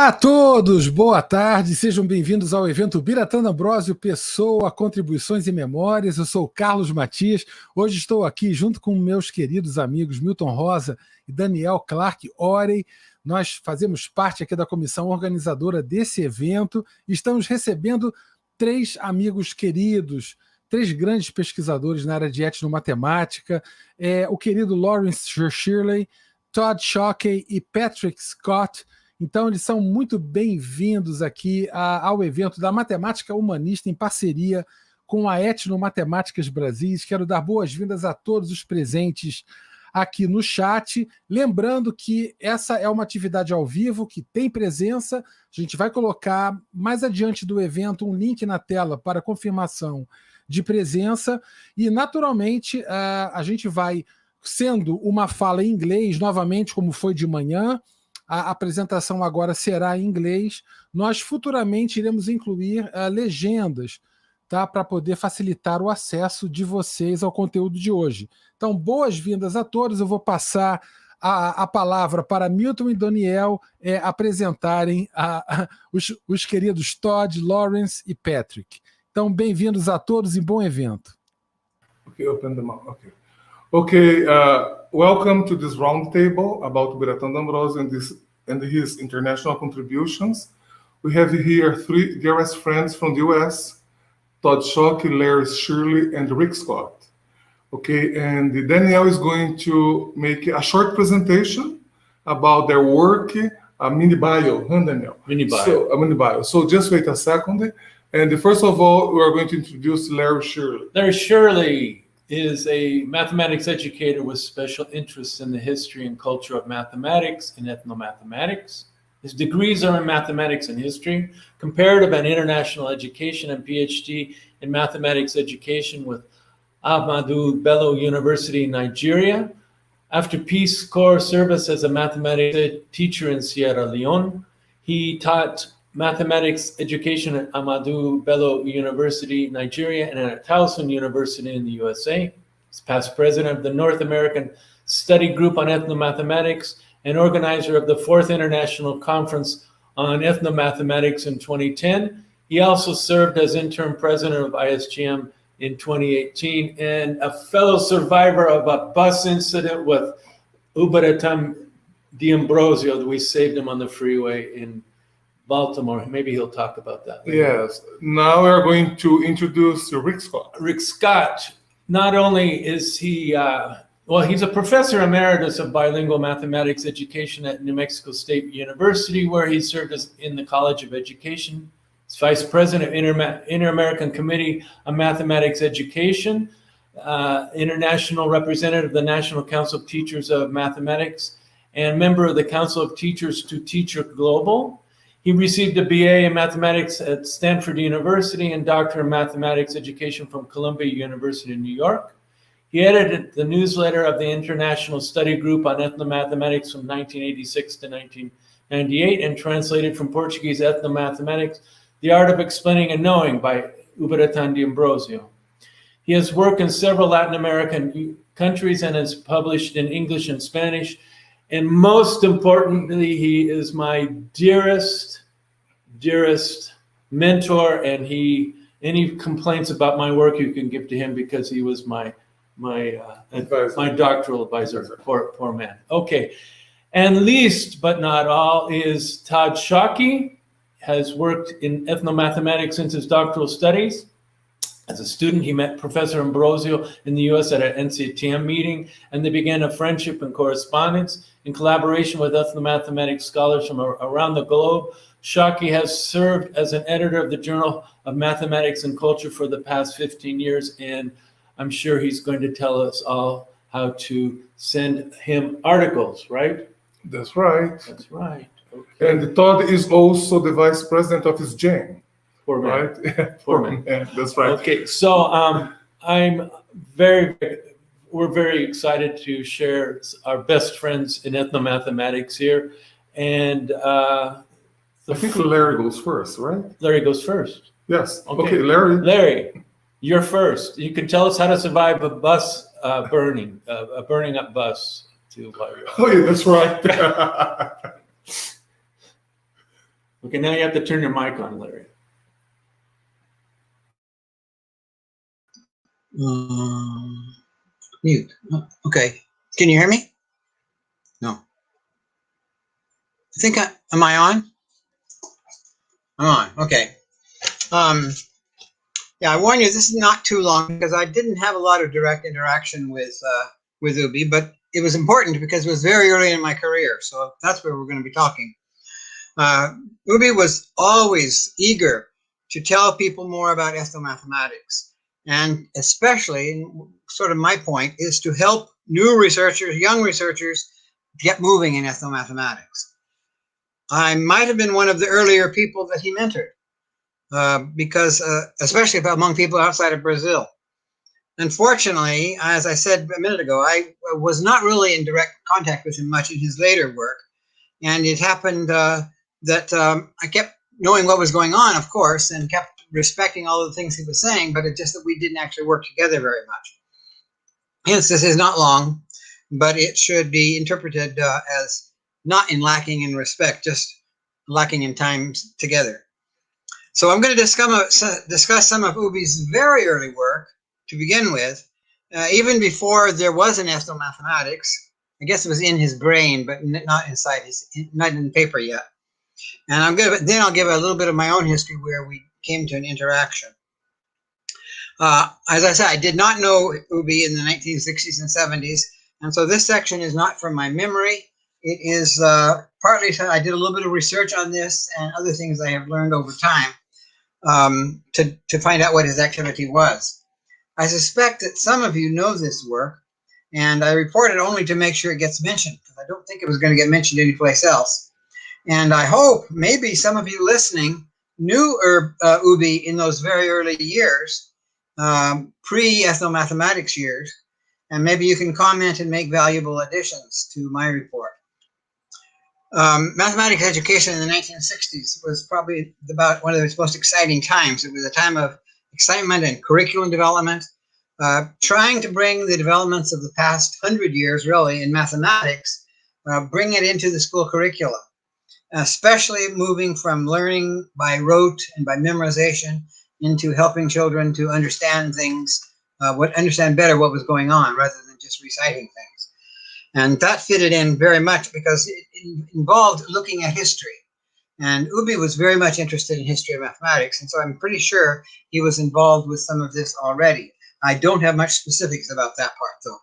A todos, boa tarde, sejam bem-vindos ao evento Ubiratan D'Ambrosio, pessoa, contribuições e memórias. Eu sou o Carlos Matias, hoje estou aqui junto com meus queridos amigos Milton Rosa e Daniel Clark Orey. Nós fazemos parte aqui da comissão organizadora desse evento e estamos recebendo três amigos queridos, três grandes pesquisadores na área de etnomatemática, o querido Lawrence Shirley, Todd Shockey e Patrick Scott. Então, eles são muito bem-vindos aqui ao evento da Matemática Humanista em parceria com a EtnoMatematicas Brasil. Quero dar boas-vindas a todos os presentes aqui no chat. Lembrando que essa é uma atividade ao vivo que tem presença. A gente vai colocar mais adiante do evento um link na tela para confirmação de presença. E, naturalmente, a gente vai, sendo uma fala em inglês, novamente, como foi de manhã. A apresentação agora será em inglês. Nós futuramente iremos incluir legendas, tá, para poder facilitar o acesso de vocês ao conteúdo de hoje. Então, boas-vindas a todos. Eu vou passar a palavra para Milton e Daniel apresentarem os queridos Todd, Lawrence e Patrick. Então, bem-vindos a todos e bom evento. Open them up. Welcome to this roundtable about Ubiratan D'Ambrosio and his international contributions. We have here three dearest friends from the US, Todd Shockey, Larry Shirley, and Rick Scott. And Danielle is going to make a short presentation about their work, a mini bio, huh, Danielle? Mini bio. So, a mini bio. So just wait a second. And first of all, we are going to introduce Larry Shirley. Larry Shirley is a mathematics educator with special interests in the history and culture of mathematics and ethnomathematics. His degrees are in mathematics and history, comparative and international education, and PhD in mathematics education with Ahmadu Bello University, Nigeria. After Peace Corps service as a mathematics teacher in Sierra Leone, he taught mathematics education at Ahmadu Bello University, Nigeria, and at Towson University in the USA. He's past president of the North American Study Group on Ethnomathematics and organizer of the 4th International Conference on Ethnomathematics in 2010. He also served as interim president of ISGM in 2018 and a fellow survivor of a bus incident with Ubiratan D'Ambrosio. We saved him on the freeway in Baltimore. Maybe he'll talk about that later. Yes. Now we are going to introduce Rick Scott. Rick Scott, not only is he, he's a professor emeritus of bilingual mathematics education at New Mexico State University, where he served as in the College of Education. He's vice president of Inter-American Committee on Mathematics Education, international representative of the National Council of Teachers of Mathematics, and member of the Council of Teachers to Teacher Global. He received a BA in mathematics at Stanford University and doctor in mathematics education from Columbia University in New York. He edited the newsletter of the International Study Group on Ethnomathematics from 1986 to 1998 and translated from Portuguese Ethnomathematics, The Art of Explaining and Knowing by Ubiratan D'Ambrosio. He has worked in several Latin American countries and has published in English and Spanish. And most importantly, he is my dearest mentor, and any complaints about my work you can give to him because he was my doctoral advisor. Poor man. Okay, and least but not all is Todd Shockey. Has worked in ethnomathematics since his doctoral studies. As a student, he met Professor Ambrosio in the US at an NCTM meeting, and they began a friendship and correspondence. In collaboration with ethnomathematics scholars from around the globe, Shockey has served as an editor of the Journal of Mathematics and Culture for the past 15 years, and I'm sure he's going to tell us all how to send him articles, right? That's right. That's right. Okay. And Todd is also the vice president of his GEM. Poor man. Right? Poor man. Yeah, that's right. Okay, so we're very excited to share our best friends in ethnomathematics here. And I think Larry goes first, right? Larry goes first. Yes. Okay, Larry. Larry, you're first. You can tell us how to survive a bus burning up bus. Oh, yeah, that's right. Okay, now you have to turn your mic on, Larry. Mute. Okay. Can you hear me? No. I think am I on? I'm on. Okay. Yeah, I warn you, this is not too long because I didn't have a lot of direct interaction with Ubi, but it was important because it was very early in my career. So that's where we're going to be talking. Ubi was always eager to tell people more about ethnomathematics. And especially, sort of my point, is to help new researchers, young researchers, get moving in ethnomathematics. I might have been one of the earlier people that he mentored, because especially among people outside of Brazil. Unfortunately, as I said a minute ago, I was not really in direct contact with him much in his later work. And it happened that I kept knowing what was going on, of course, and kept respecting all the things he was saying, but it's just that we didn't actually work together very much. Hence, this is not long, but it should be interpreted as not in lacking in respect, just lacking in time together. So I'm going to discuss some of Ubi's very early work to begin with, even before there was an ethnomathematics. I guess it was in his brain, but not inside not in paper yet. And then I'll give a little bit of my own history where we came to an interaction. As I said, I did not know Ubi in the 1960s and 70s, and so this section is not from my memory. It is partly I did a little bit of research on this and other things I have learned over time to find out what his activity was. I suspect that some of you know this work, and I report it only to make sure it gets mentioned, because I don't think it was going to get mentioned anyplace else. And I hope maybe some of you listening knew Ubi in those very early years, pre-ethnomathematics years, and maybe you can comment and make valuable additions to my report. Mathematics education in the 1960s was probably about one of its most exciting times. It was a time of excitement and curriculum development, trying to bring the developments of the past 100 years, really, in mathematics, bring it into the school curriculum, especially moving from learning by rote and by memorization into helping children to understand things, understand better what was going on rather than just reciting things. And that fitted in very much because it involved looking at history. And Ubi was very much interested in history of mathematics, and so I'm pretty sure he was involved with some of this already. I don't have much specifics about that part, though.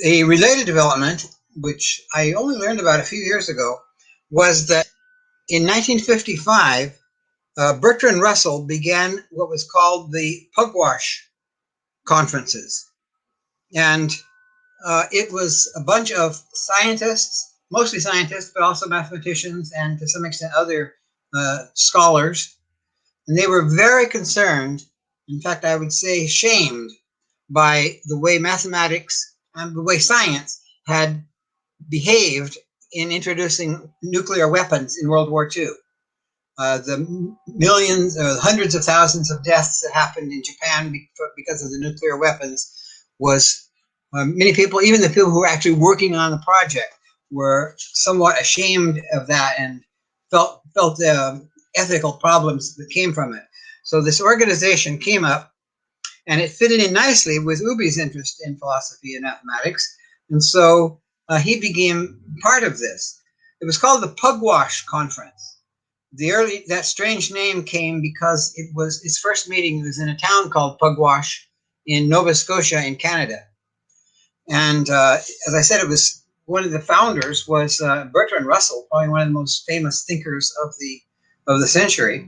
A related development, which I only learned about a few years ago, was that in 1955, Bertrand Russell began what was called the Pugwash conferences. And it was a bunch of scientists, mostly scientists, but also mathematicians and to some extent other scholars. And they were very concerned, in fact, I would say shamed, by the way mathematics and the way science had behaved in introducing nuclear weapons in World War II. The millions, hundreds of thousands of deaths that happened in Japan because of the nuclear weapons was many people, even the people who were actually working on the project, were somewhat ashamed of that and felt ethical problems that came from it. So this organization came up, and it fitted in nicely with Ubi's interest in philosophy and mathematics, and so he became part of this. It was called the Pugwash Conference. That strange name came because it was its first meeting was in a town called Pugwash in Nova Scotia in Canada. And as I said, it was one of the founders was Bertrand Russell, probably one of the most famous thinkers of the century.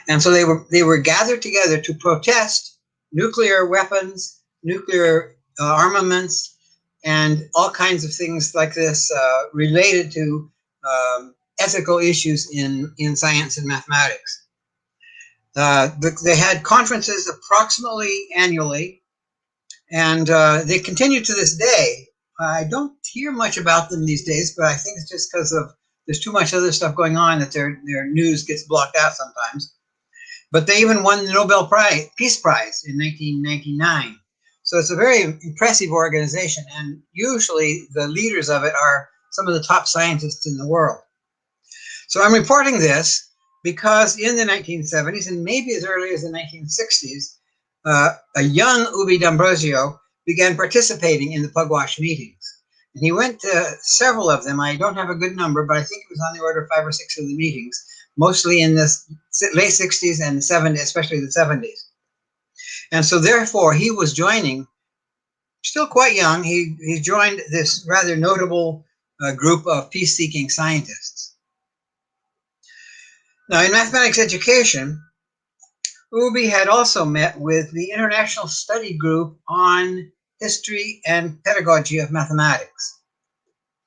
And so they were gathered together to protest nuclear weapons, nuclear armaments, and all kinds of things like this related to ethical issues in science and mathematics. They had conferences approximately annually, and they continue to this day. I don't hear much about them these days, but I think it's just because there's too much other stuff going on that their news gets blocked out sometimes. But they even won the Nobel Peace Prize in 1999. So it's a very impressive organization, and usually the leaders of it are some of the top scientists in the world. So I'm reporting this because in the 1970s, and maybe as early as the 1960s, a young Ubiratan D'Ambrosio began participating in the Pugwash meetings. And he went to several of them. I don't have a good number, but I think it was on the order of 5 or 6 of the meetings, mostly in the late 60s and 70s, especially the 70s. And so therefore, he was joining, still quite young, he joined this rather notable group of peace-seeking scientists. Now, in mathematics education, Ubi had also met with the International Study Group on History and Pedagogy of Mathematics.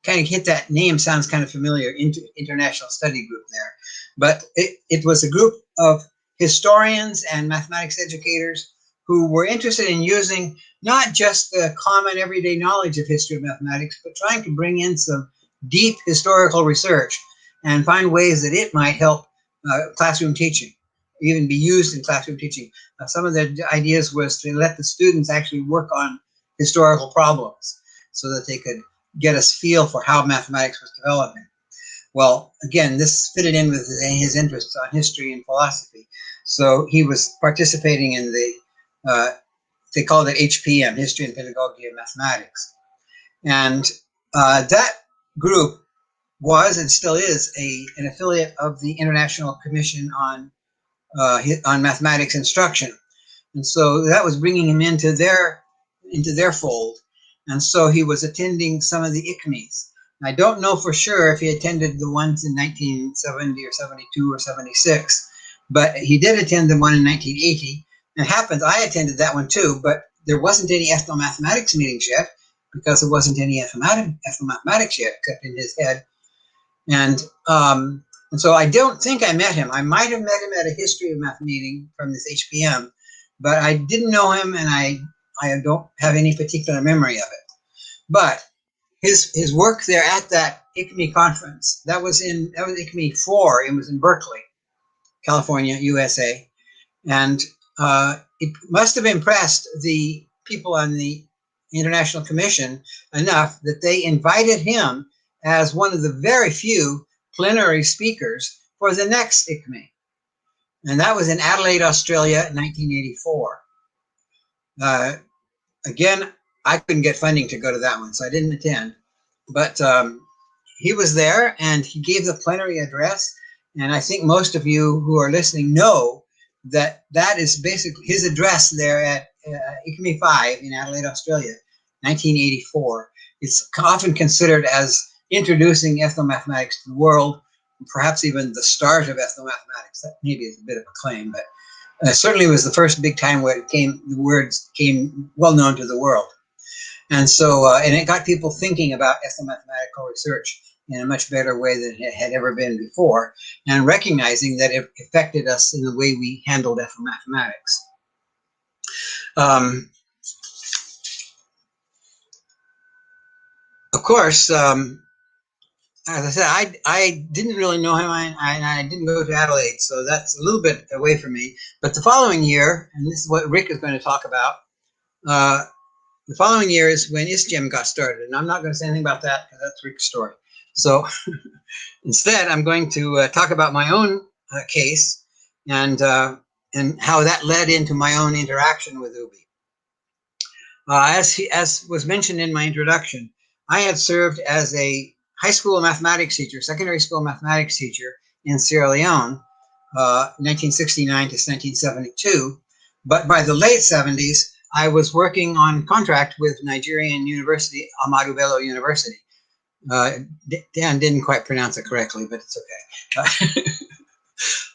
Kind of hit that name, sounds kind of familiar, International Study Group there. But it was a group of historians and mathematics educators who were interested in using not just the common everyday knowledge of history of mathematics, but trying to bring in some deep historical research and find ways that it might help classroom teaching, even be used in classroom teaching. Some of the ideas was to let the students actually work on historical problems so that they could get a feel for how mathematics was developing. Well, again, this fitted in with his interests on history and philosophy. So he was participating in the, they called it HPM, History and Pedagogy of Mathematics. And that group was and still is an affiliate of the International Commission on Mathematics Instruction. And so that was bringing him into their fold. And so he was attending some of the ICMEs. I don't know for sure if he attended the ones in 1970 or 72 or 76, but he did attend the one in 1980. It happens, I attended that one too, but there wasn't any ethnomathematics meetings yet because there wasn't any ethnomathematics yet, except in his head. And so I don't think I met him. I might have met him at a history of math meeting from this HPM, but I didn't know him, and I don't have any particular memory of it. But his work there at that ICME conference, that was ICME 4. It was in Berkeley, California, USA. And it must have impressed the people on the International Commission enough that they invited him as one of the very few plenary speakers for the next ICME. And that was in Adelaide, Australia, in 1984. Again, I couldn't get funding to go to that one, so I didn't attend. But he was there, and he gave the plenary address. And I think most of you who are listening know that that is basically his address there at ICME 5 in Adelaide, Australia, 1984. It's often considered as introducing ethnomathematics to the world, perhaps even the start of ethnomathematics. That maybe is a bit of a claim, but certainly was the first big time where the words came well known to the world. And so, and it got people thinking about ethnomathematical research in a much better way than it had ever been before, and recognizing that it affected us in the way we handled ethnomathematics. Of course, as I said, I didn't really know him, and I didn't go to Adelaide, so that's a little bit away from me. But the following year, and this is what Rick is going to talk about, the following year is when ISGEM got started, and I'm not going to say anything about that because that's Rick's story. So instead, I'm going to talk about my own case and how that led into my own interaction with Ubi. As was mentioned in my introduction, I had served as a high school mathematics teacher, secondary school mathematics teacher in Sierra Leone, 1969 to 1972. But by the late 70s, I was working on contract with Nigerian university, Ahmadu Bello University. Dan didn't quite pronounce it correctly, but it's okay.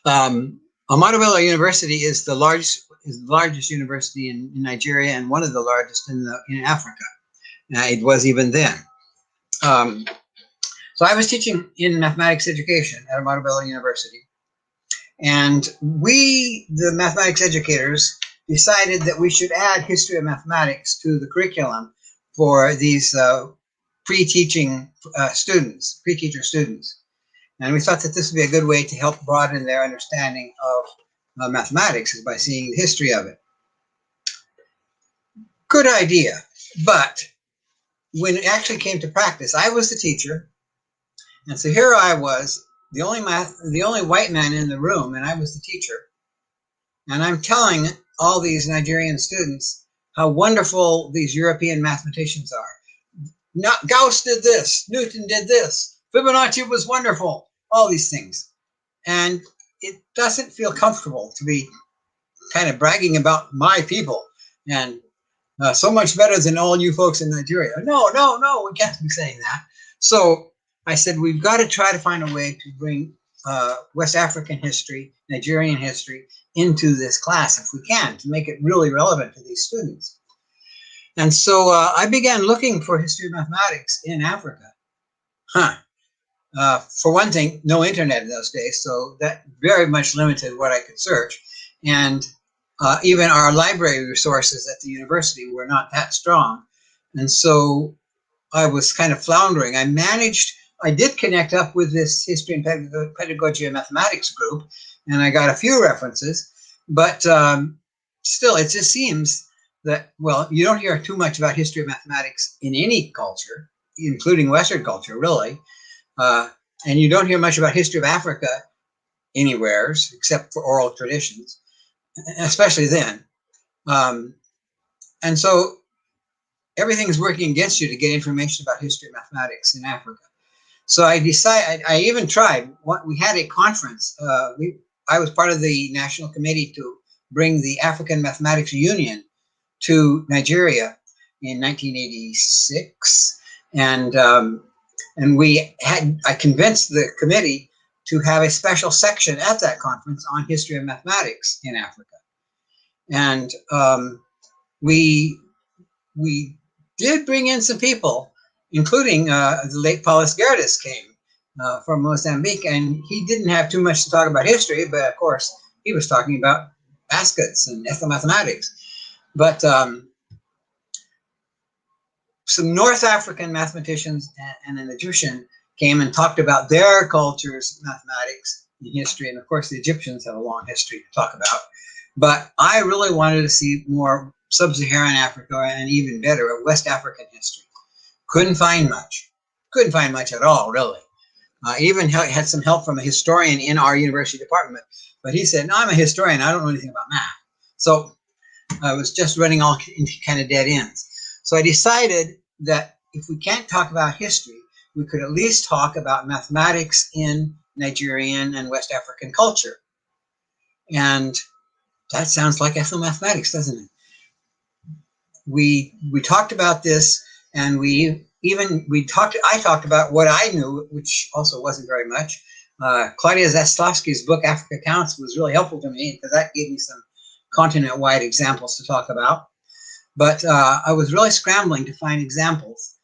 Ahmadu Bello University is the largest university in Nigeria and one of the largest in Africa. It was even then. So I was teaching in mathematics education at Ahmadu Bello University. And we, the mathematics educators, decided that we should add history of mathematics to the curriculum for these pre-teacher students. And we thought that this would be a good way to help broaden their understanding of mathematics is by seeing the history of it. Good idea. But when it actually came to practice, I was the teacher. And so here I was, the only white man in the room, and I was the teacher. And I'm telling all these Nigerian students how wonderful these European mathematicians are. Gauss did this, Newton did this, Fibonacci was wonderful, all these things. And it doesn't feel comfortable to be kind of bragging about my people and so much better than all you folks in Nigeria. No, we can't be saying that. So I said, we've got to try to find a way to bring West African history, Nigerian history into this class if we can, to make it really relevant to these students. And so I began looking for history of mathematics in Africa. For one thing, no internet in those days, so that very much limited what I could search. And even our library resources at the university were not that strong. And so I was kind of floundering. I did connect up with this History and Pedagogy of Mathematics group, and I got a few references, but still, it just seems that, well, you don't hear too much about history of mathematics in any culture, including Western culture, really. And you don't hear much about history of Africa anywhere, except for oral traditions, especially then. And so everything's working against you to get information about history of mathematics in Africa. So I decided, I even tried, we had a conference. I was part of the national committee to bring the African Mathematics Union to Nigeria in 1986. And I convinced the committee to have a special section at that conference on history of mathematics in Africa. And we did bring in some people, including the late Paulus Gerdes came from Mozambique, and he didn't have too much to talk about history, but of course he was talking about baskets and ethnomathematics. But some North African mathematicians and an Egyptian came and talked about their cultures, mathematics, and history, and of course the Egyptians have a long history to talk about. But I really wanted to see more sub-Saharan Africa, and even better, West African history. Couldn't find much at all, really. Even had some help from a historian in our university department, but he said, no, I'm a historian, I don't know anything about math. So I was just running all into kind of dead ends. So I decided that if we can't talk about history, we could at least talk about mathematics in Nigerian and West African culture. And that sounds like ethnomathematics, doesn't it? We talked about this, and I talked about what I knew, which also wasn't very much. Claudia Zaslavsky's book, Africa Counts, was really helpful to me because that gave me some continent-wide examples to talk about. But I was really scrambling to find examples,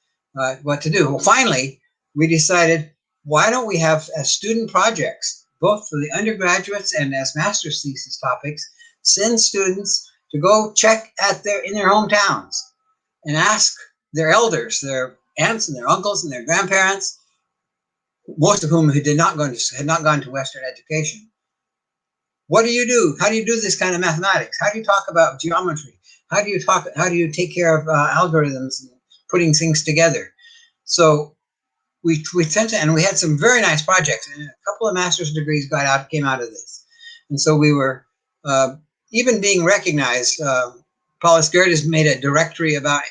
what to do. Well, finally, we decided, why don't we have as student projects, both for the undergraduates and as master's thesis topics, send students to go check in their hometowns and ask their elders, their aunts and their uncles and their grandparents, most of whom had not gone to Western education. What do you do? How do you do this kind of mathematics? How do you talk about geometry? How do you take care of algorithms and putting things together? So we sent it, and we had some very nice projects, and a couple of master's degrees came out of this. And so we were even being recognized. Paulus Gerdes made a directory about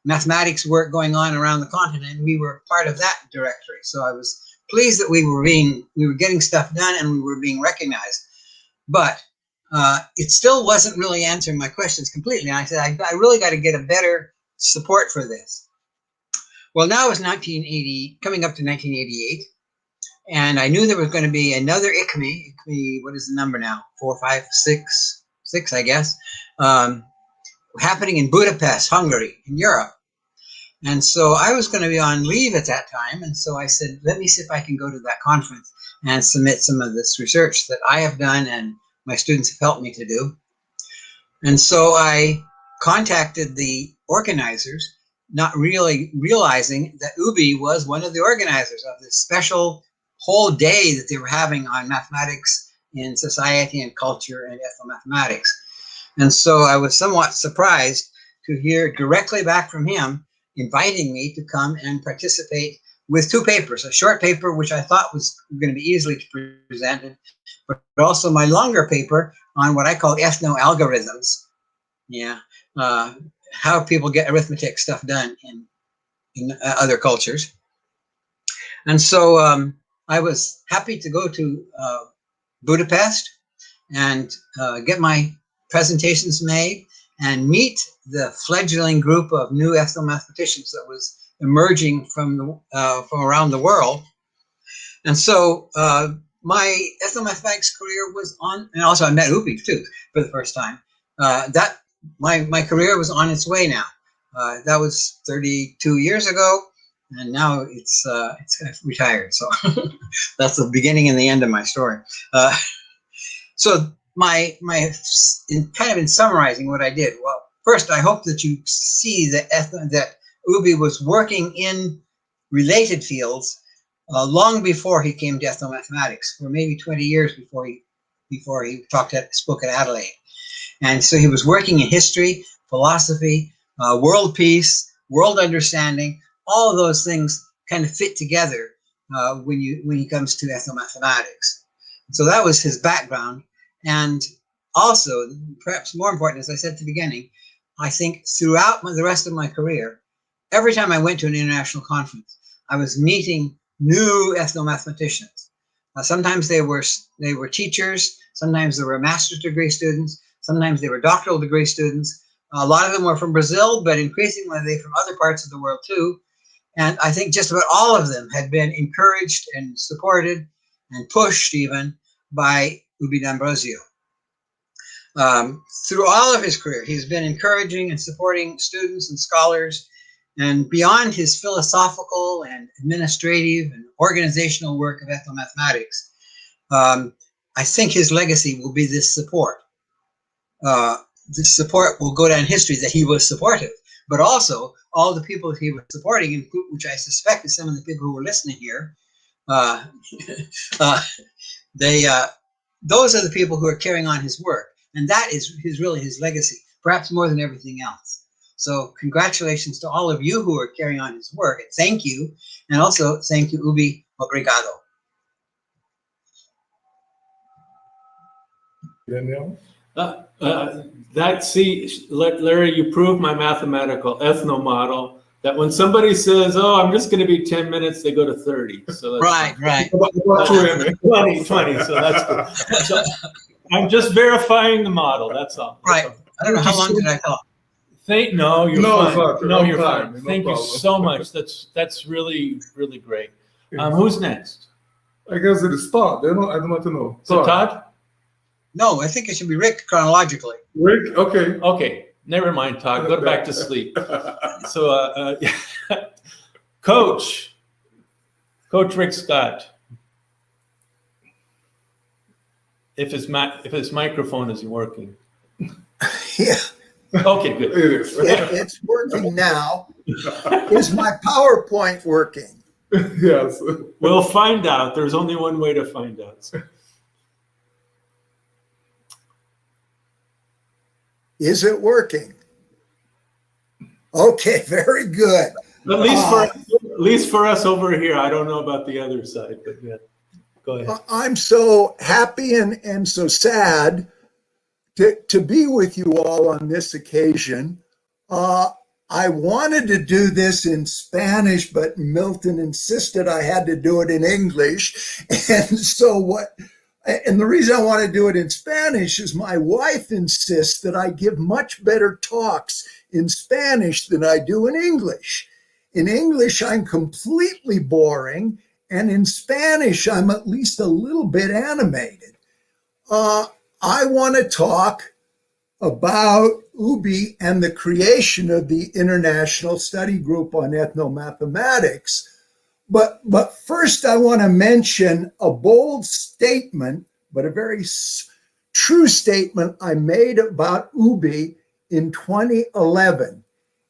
mathematics work going on around the continent, and we were part of that directory. So I was pleased that we were getting stuff done and we were being recognized. But it still wasn't really answering my questions completely. And I said, I really got to get a better support for this. Well, now it's coming up to 1988. And I knew there was going to be another ICME, what is the number now? 4, 5, 6, I guess, happening in Budapest, Hungary, in Europe. And so I was going to be on leave at that time. And so I said, let me see if I can go to that conference and submit some of this research that I have done and my students have helped me to do. And so I contacted the organizers, not really realizing that UBI was one of the organizers of this special whole day that they were having on mathematics in society and culture and ethnomathematics. And so I was somewhat surprised to hear directly back from him, inviting me to come and participate with two papers, a short paper, which I thought was going to be easily presented, but also my longer paper on what I call ethno-algorithms. Yeah, how people get arithmetic stuff done in other cultures. And so I was happy to go to Budapest and get my presentations made and meet the fledgling group of new ethnomathematicians that was emerging from around the world. And so my ethnomathematics career was on, and also I met Ubi too for the first time. That my career was on its way now. That was 32 years ago, and now it's retired. So that's the beginning and the end of my story. So in summarizing what I did, well, first I hope that you see that Ubi was working in related fields long before he came to ethnomathematics, for maybe 20 years before he spoke at Adelaide. And so he was working in history, philosophy, world peace, world understanding. All of those things kind of fit together when he comes to ethnomathematics. So that was his background. And also, perhaps more important, as I said at the beginning, I think throughout the rest of my career, every time I went to an international conference, I was meeting new ethnomathematicians. Sometimes they were teachers, sometimes they were master's degree students, sometimes they were doctoral degree students. A lot of them were from Brazil, but increasingly they from other parts of the world too. And I think just about all of them had been encouraged and supported and pushed even by Ubiratan D'Ambrosio. Through all of his career, he's been encouraging and supporting students and scholars, and beyond his philosophical and administrative and organizational work of ethnomathematics, I think his legacy will be this support. This support will go down in history that he was supportive, but also all the people that he was supporting, which I suspect is some of the people who were listening here, those are the people who are carrying on his work. And that is really his legacy, perhaps more than everything else. So congratulations to all of you who are carrying on his work. And thank you. And also thank you, Ubi. Obrigado. Daniel? Larry, you proved my mathematical ethno model that when somebody says, oh, I'm just going to be 10 minutes, they go to 30. So that's Right. 20, so that's good. So I'm just verifying the model, that's all. Right. I don't know how long did I talk? No, you're fine. No, you're fine. No Thank you problem. so much. That's really, really great. Who's next? I guess it is Todd. I don't want to know. So Todd? No, I think it should be Rick chronologically. Rick? Okay. Okay, never mind, Todd. Go back to sleep. So, Coach Rick Scott. If his microphone isn't working. Yeah. Okay, good. It is. It's working now. Is my PowerPoint working? Yes. We'll find out. There's only one way to find out. Is it working? Okay, very good. At least for us over here. I don't know about the other side, but yeah. Go ahead. I'm so happy and so sad to be with you all on this occasion. I wanted to do this in Spanish, but Milton insisted I had to do it in English. And the reason I want to do it in Spanish is my wife insists that I give much better talks in Spanish than I do in English. In English, I'm completely boring. And in Spanish, I'm at least a little bit animated. I want to talk about Ubi and the creation of the International Study Group on Ethnomathematics. But first, I want to mention a bold statement, but a very true statement I made about Ubi in 2011.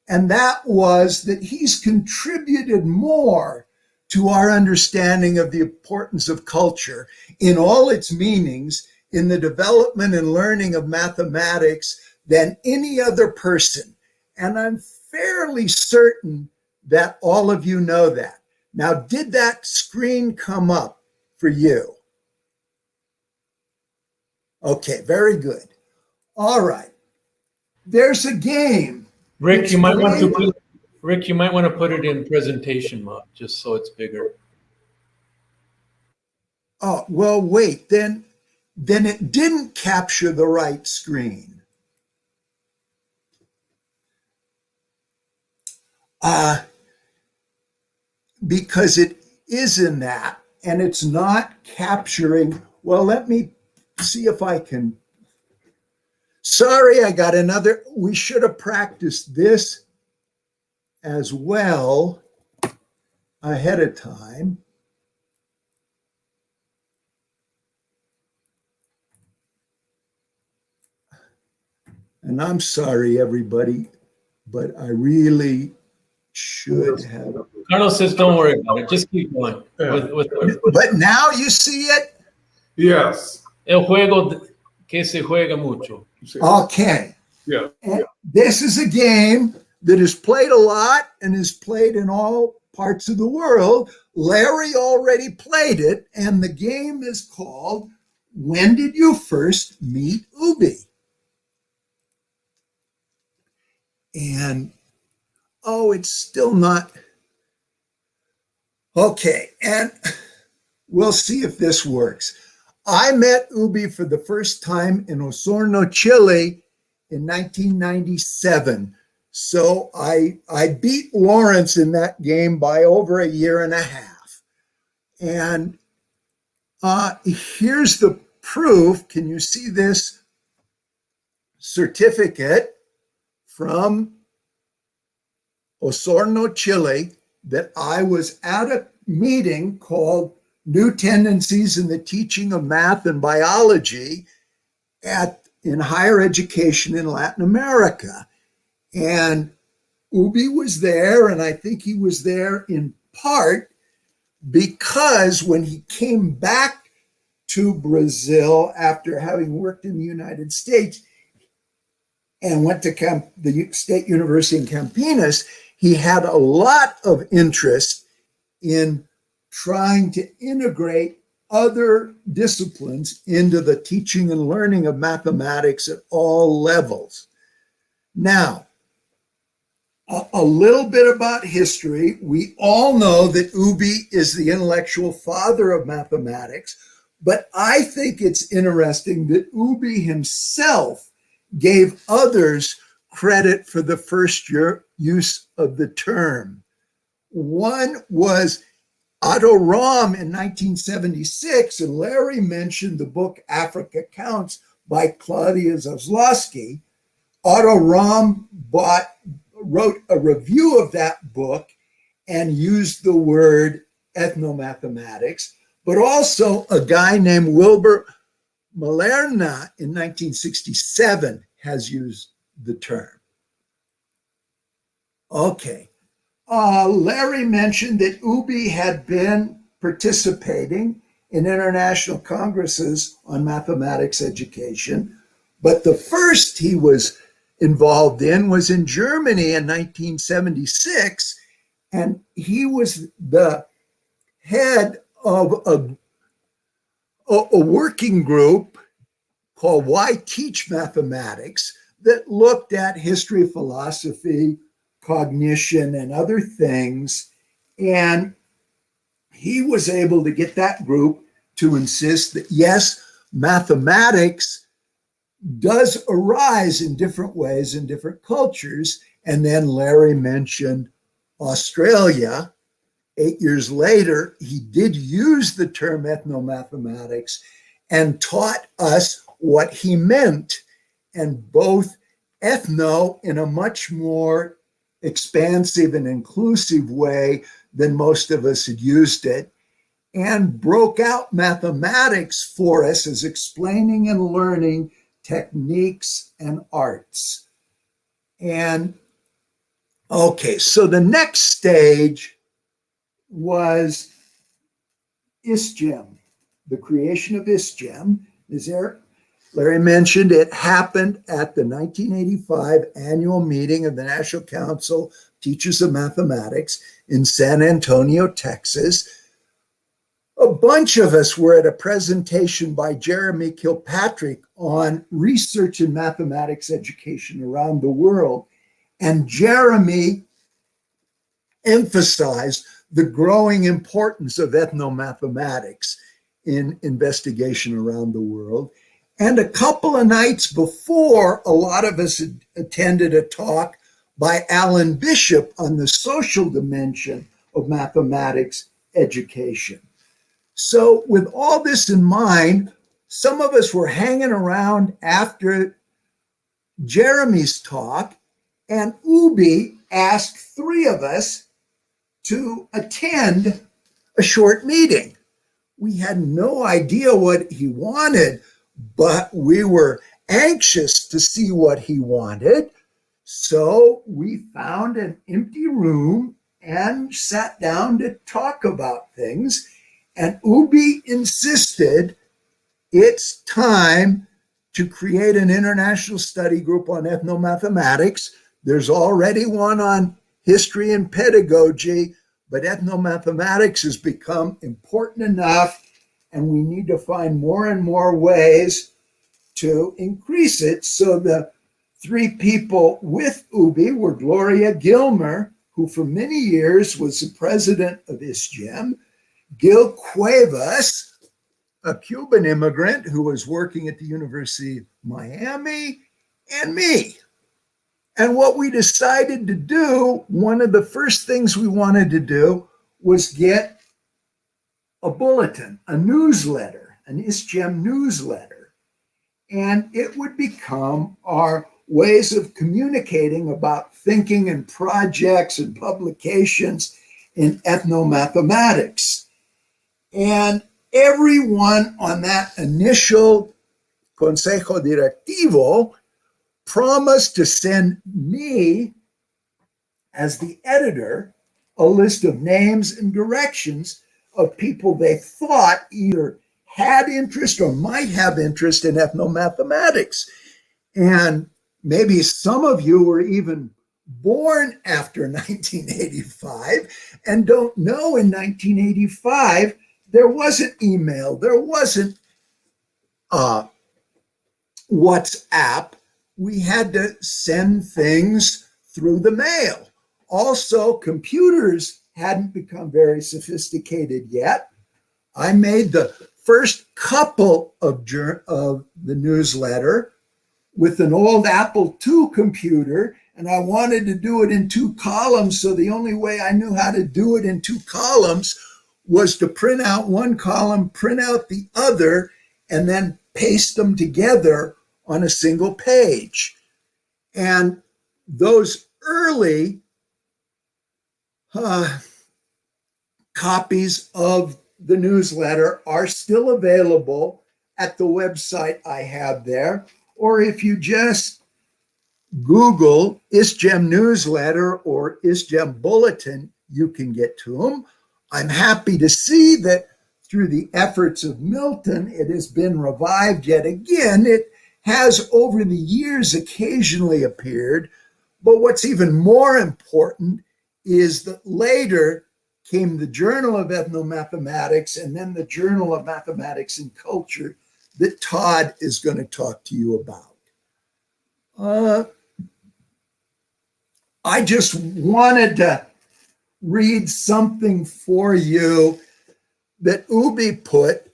And that was that he's contributed more to our understanding of the importance of culture in all its meanings in the development and learning of mathematics than any other person. And I'm fairly certain that all of you know that. Now, did that screen come up for you? Okay, very good. All right. There's a game. Rick, It's you might want to created- put it in presentation mode, just so it's bigger. Oh, well, wait, then it didn't capture the right screen. Because it is in that, and it's not capturing. Well, let me see if I can. Sorry, I got another. We should have practiced this as well ahead of time. And I'm sorry, everybody, but I really should have. Carlos says, don't worry about it. Just keep going. Yeah. But now you see it? Yes. El juego que se juega mucho. Okay. Yeah. And this is a game that is played a lot and is played in all parts of the world. Larry already played it, and the game is called When Did You First Meet Ubi? And, oh, it's still not. Okay, and we'll see if this works. I met Ubi for the first time in Osorno, Chile in 1997. So I beat Lawrence in that game by over a year and a half. And here's the proof. Can you see this certificate from Osorno, Chile, that I was at a meeting called New Tendencies in the Teaching of Math and Biology in higher education in Latin America. And Ubi was there, and I think he was there in part because when he came back to Brazil after having worked in the United States and went to the State University in Campinas, he had a lot of interest in trying to integrate other disciplines into the teaching and learning of mathematics at all levels. Now, a little bit about history. We all know that Ubi is the intellectual father of mathematics, but I think it's interesting that Ubi himself gave others credit for the first use of the term. One was Otto Rahm in 1976, and Larry mentioned the book Africa Counts by Claudia Zaslowski. Otto Rahm wrote a review of that book and used the word ethnomathematics, but also a guy named Wilbur Malerna in 1967 has used the term. Okay. Larry mentioned that Ubi had been participating in international congresses on mathematics education, but the first he was involved in was in Germany in 1976, and he was the head of a working group called Why Teach Mathematics that looked at history, philosophy, cognition, and other things. And he was able to get that group to insist that, yes, mathematics does arise in different ways in different cultures. And then Larry mentioned Australia. 8 years later, he did use the term ethnomathematics and taught us what he meant. And both ethno in a much more expansive and inclusive way than most of us had used it, and broke out mathematics for us as explaining and learning techniques and arts. And okay, so the next stage was ISGEM, the creation of ISGEM. Larry mentioned it happened at the 1985 annual meeting of the National Council of Teachers of Mathematics in San Antonio, Texas. A bunch of us were at a presentation by Jeremy Kilpatrick on research in mathematics education around the world. And Jeremy emphasized the growing importance of ethnomathematics in investigation around the world. And a couple of nights before, a lot of us had attended a talk by Alan Bishop on the social dimension of mathematics education. So with all this in mind, some of us were hanging around after Jeremy's talk, and Ubi asked three of us to attend a short meeting. We had no idea what he wanted, but we were anxious to see what he wanted. So we found an empty room and sat down to talk about things. And Ubi insisted it's time to create an international study group on ethnomathematics. There's already one on history and pedagogy, but ethnomathematics has become important enough, and we need to find more and more ways to increase it. So the three people with Ubi were Gloria Gilmer, who for many years was the president of ISGEM, Gil Cuevas, a Cuban immigrant who was working at the University of Miami, and me. And what we decided to do, one of the first things we wanted to do was get a bulletin, a newsletter, an ISGEM newsletter. And it would become our ways of communicating about thinking and projects and publications in ethnomathematics. And everyone on that initial Consejo Directivo promised to send me, as the editor, a list of names and directions of people they thought either had interest or might have interest in ethnomathematics. And maybe some of you were even born after 1985 and don't know in 1985 there wasn't email, there wasn't WhatsApp. We had to send things through the mail. Also, computers hadn't become very sophisticated yet. I made the first couple of the newsletter with an old Apple II computer, and I wanted to do it in 2 columns, so the only way I knew how to do it in 2 columns was to print out one column, print out the other, and then paste them together on a single page. And those early copies of the newsletter are still available at the website I have there. Or if you just Google ISGEM newsletter or ISGEM bulletin, you can get to them. I'm happy to see that through the efforts of Milton, it has been revived yet again. It has over the years occasionally appeared, but what's even more important is that later came the Journal of Ethnomathematics and then the Journal of Mathematics and Culture that Todd is going to talk to you about. I just wanted to read something for you that Ubi put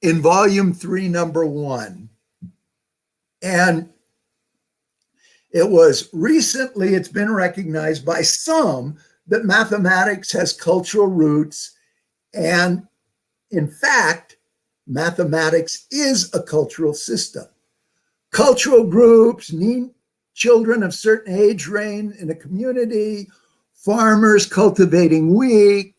in volume 3, number 1. And it was recently, it's been recognized by some that mathematics has cultural roots. And in fact, mathematics is a cultural system. Cultural groups need children of certain age range in a community, farmers cultivating wheat,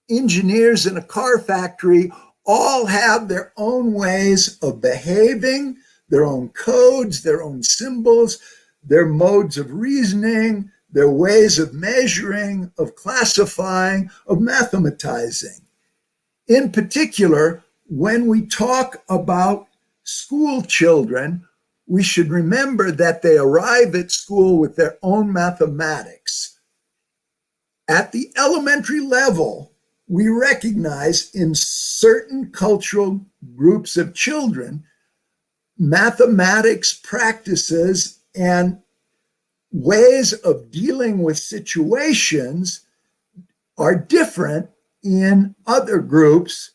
engineers in a car factory, all have their own ways of behaving, their own codes, their own symbols, their modes of reasoning, their ways of measuring, of classifying, of mathematizing. In particular, when we talk about school children, we should remember that they arrive at school with their own mathematics. At the elementary level, we recognize in certain cultural groups of children, mathematics practices and ways of dealing with situations are different in other groups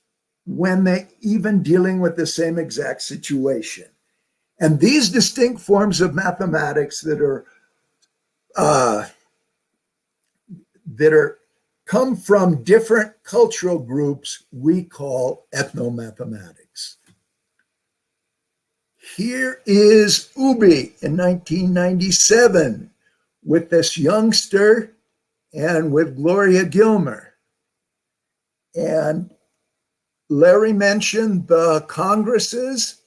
when they even dealing with the same exact situation. And these distinct forms of mathematics that are come from different cultural groups we call ethnomathematics. Here is Ubi in 1997 with this youngster and with Gloria Gilmer. And Larry mentioned the congresses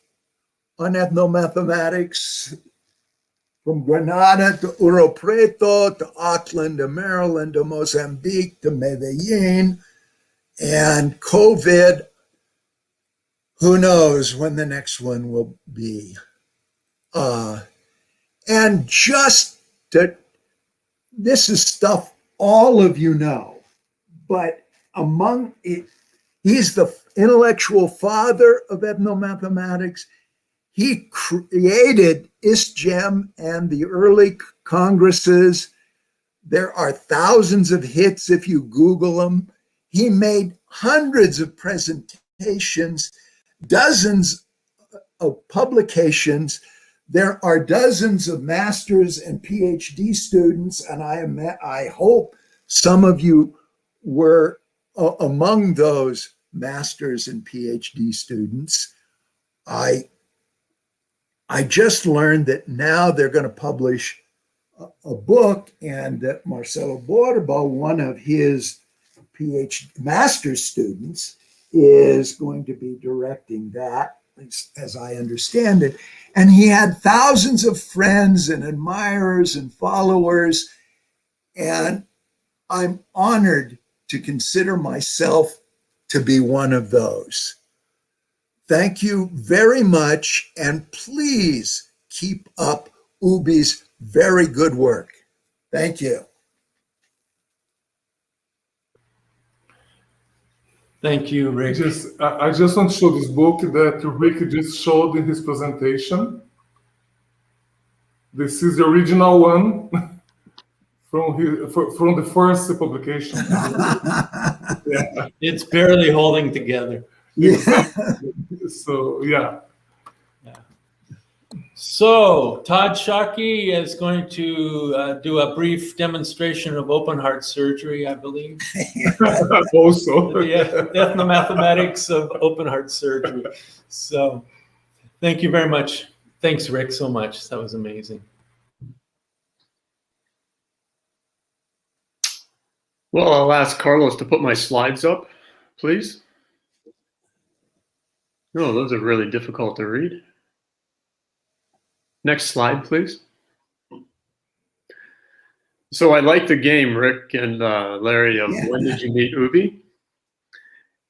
on ethnomathematics from Granada to Ouro Preto to Auckland to Maryland to Mozambique to Medellin. And COVID, who knows when the next one will be. And just to, this is stuff all of you know, but among it, he's the intellectual father of ethnomathematics. He created ISGEM and the early congresses. There are thousands of hits if you Google them. He made hundreds of presentations, dozens of publications. There are dozens of master's and PhD students, and I hope some of you were among those master's and PhD students. I just learned that now they're going to publish a book, and that Marcelo Borba, one of his PhD master's students, is going to be directing that, as I understand it. And he had thousands of friends and admirers and followers, and I'm honored to consider myself to be one of those. Thank you very much, and please keep up Ubi's very good work. Thank you. Thank you, Rick. I just want to show this book that Rick just showed in his presentation. This is the original one from the first publication. Yeah. It's barely holding together. Yeah. So, yeah. So Todd Shockey is going to do a brief demonstration of open heart surgery, I believe. Also. Yeah, ethnomathematics of open heart surgery. So thank you very much. Thanks, Rick, so much. That was amazing. Well, I'll ask Carlos to put my slides up, please. No, those are really difficult to read. Next slide, please. So I like the game, Rick and Larry, of when did you meet Ubi?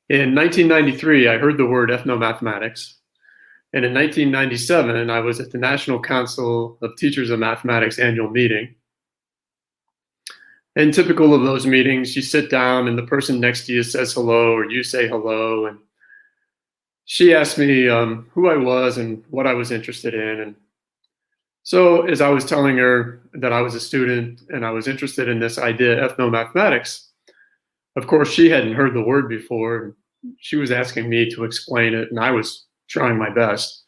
In 1993, I heard the word ethnomathematics. And in 1997, I was at the National Council of Teachers of Mathematics annual meeting. And typical of those meetings, you sit down and the person next to you says hello, or you say hello. And she asked me who I was and what I was interested in. And so as I was telling her that I was a student and I was interested in this idea, ethnomathematics, of course, she hadn't heard the word before. She was asking me to explain it, and I was trying my best.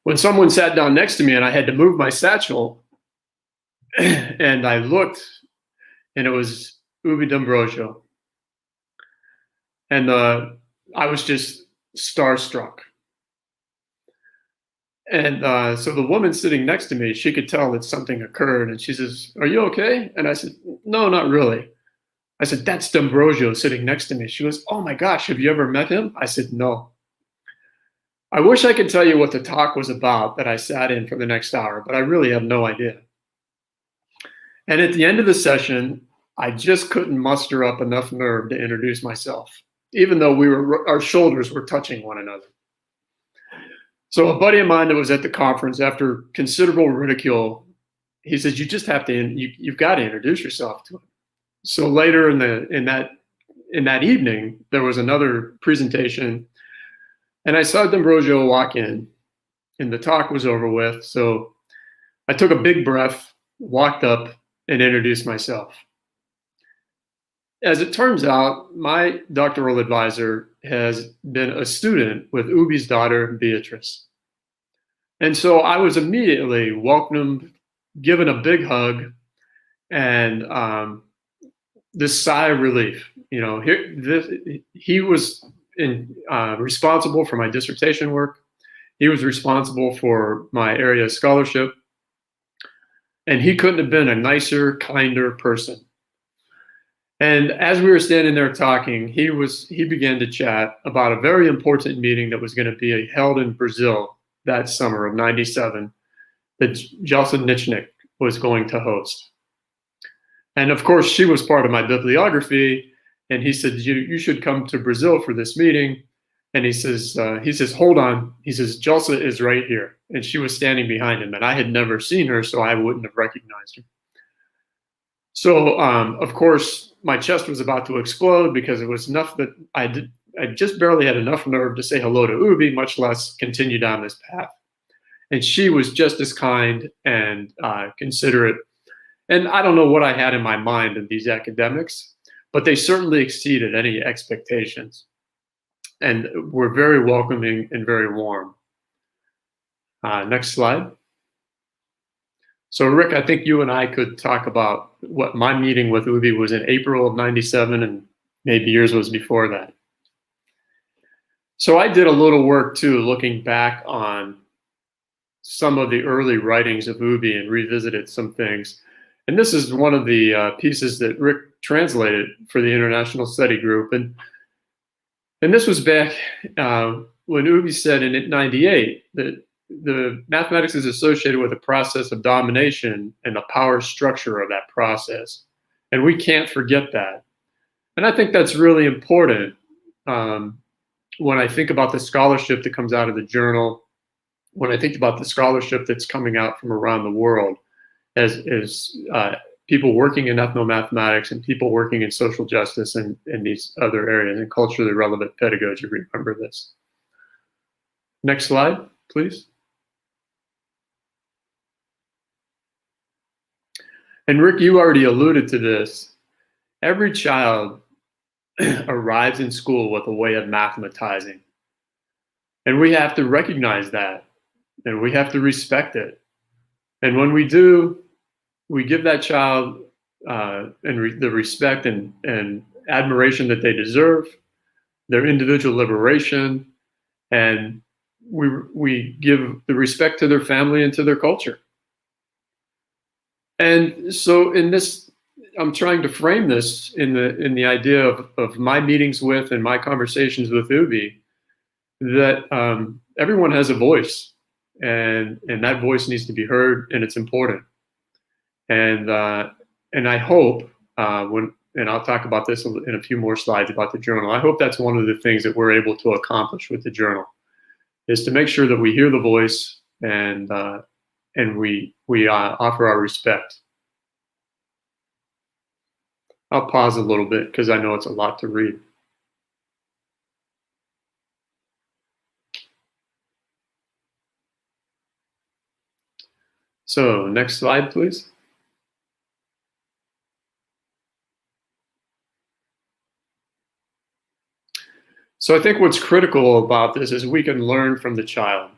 When someone sat down next to me and I had to move my satchel, and I looked, and it was Ubi D'Ambrosio. And I was just starstruck. And so the woman sitting next to me, she could tell that something occurred, and she says, "Are you okay?" And I said, "No, not really." I said, "That's D'Ambrosio sitting next to me." She goes, "Oh my gosh, have you ever met him?" I said, "No." I wish I could tell you what the talk was about that I sat in for the next hour, but I really have no idea. And at the end of the session, I just couldn't muster up enough nerve to introduce myself, even though our shoulders were touching one another. So a buddy of mine that was at the conference, after considerable ridicule, he says, you just have to, you've got to introduce yourself to him. So later in that evening, there was another presentation, and I saw D'Ambrosio walk in, and the talk was over with. So I took a big breath, walked up, and introduced myself. As it turns out, my doctoral advisor has been a student with Ubi's daughter, Beatrice. And so I was immediately welcomed, given a big hug, and this sigh of relief. You know, he was responsible for my dissertation work. He was responsible for my area of scholarship. And he couldn't have been a nicer, kinder person. And as we were standing there talking, he began to chat about a very important meeting that was going to be held in Brazil that summer of '97 that Jelsa Nichnik was going to host. And of course, she was part of my bibliography. And he said, you should come to Brazil for this meeting. And he says, hold on. He says, Jelsa is right here. And she was standing behind him. And I had never seen her, so I wouldn't have recognized her. So, of course, my chest was about to explode because it was enough that I just barely had enough nerve to say hello to Ubi, much less continue down this path. And she was just as kind and considerate. And I don't know what I had in my mind of these academics, but they certainly exceeded any expectations and were very welcoming and very warm. Next slide. So Rick, I think you and I could talk about what my meeting with Ubi was in April of '97, and maybe yours was before that. So I did a little work too, looking back on some of the early writings of Ubi and revisited some things. And this is one of the pieces that Rick translated for the International Study Group. And this was back when Ubi said in '98 that the mathematics is associated with a process of domination and the power structure of that process. And we can't forget that. And I think that's really important when I think about the scholarship that comes out of the journal, when I think about the scholarship that's coming out from around the world as people working in ethnomathematics and people working in social justice and these other areas and culturally relevant pedagogy. Remember this. Next slide, please. And Rick, you already alluded to this. Every child arrives in school with a way of mathematizing. And we have to recognize that. And we have to respect it. And when we do, we give that child the respect and admiration that they deserve, their individual liberation, and we give the respect to their family and to their culture. And so in this, I'm trying to frame this in the idea of my meetings with and my conversations with Ubi, that everyone has a voice, and that voice needs to be heard, and it's important. And I hope and I'll talk about this in a few more slides about the journal. I hope that's one of the things that we're able to accomplish with the journal, is to make sure that we hear the voice and we offer our respect. I'll pause a little bit because I know it's a lot to read. So next slide, please. So I think what's critical about this is we can learn from the child.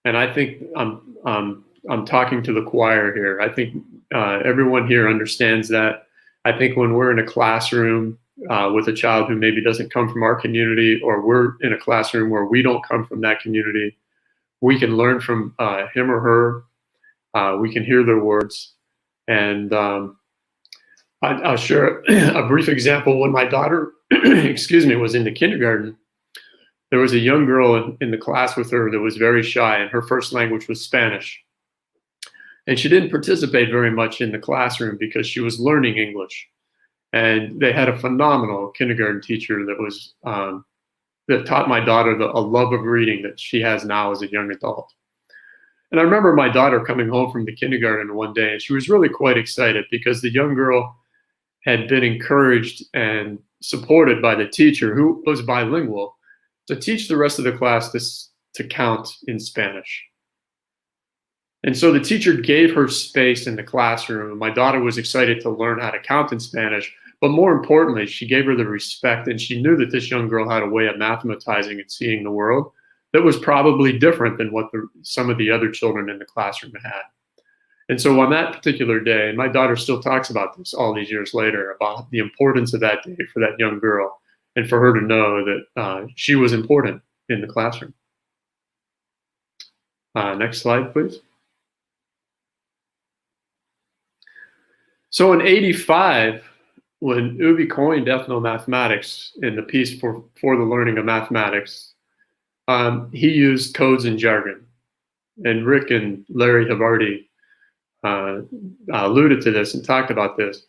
And I think I'm talking to the choir here. I think everyone here understands that. I think when we're in a classroom with a child who maybe doesn't come from our community, or we're in a classroom where we don't come from that community, we can learn from him or her. We can hear their words. And I'll share a brief example. When my daughter, excuse me, was in the kindergarten, there was a young girl in the class with her that was very shy, and her first language was Spanish. And she didn't participate very much in the classroom because she was learning English. And they had a phenomenal kindergarten teacher that was that taught my daughter a love of reading that she has now as a young adult. And I remember my daughter coming home from the kindergarten one day, and she was really quite excited because the young girl had been encouraged and supported by the teacher, who was bilingual, to teach the rest of the class to count in Spanish. And so the teacher gave her space in the classroom. My daughter was excited to learn how to count in Spanish, but more importantly, she gave her the respect, and she knew that this young girl had a way of mathematizing and seeing the world that was probably different than what some of the other children in the classroom had. And so on that particular day, and my daughter still talks about this all these years later, about the importance of that day for that young girl, and for her to know that she was important in the classroom. Next slide, please. So in '85, when Ubi coined ethnomathematics in the piece for the learning of mathematics, he used codes and jargon. And Rick and Larry have already alluded to this and talked about this.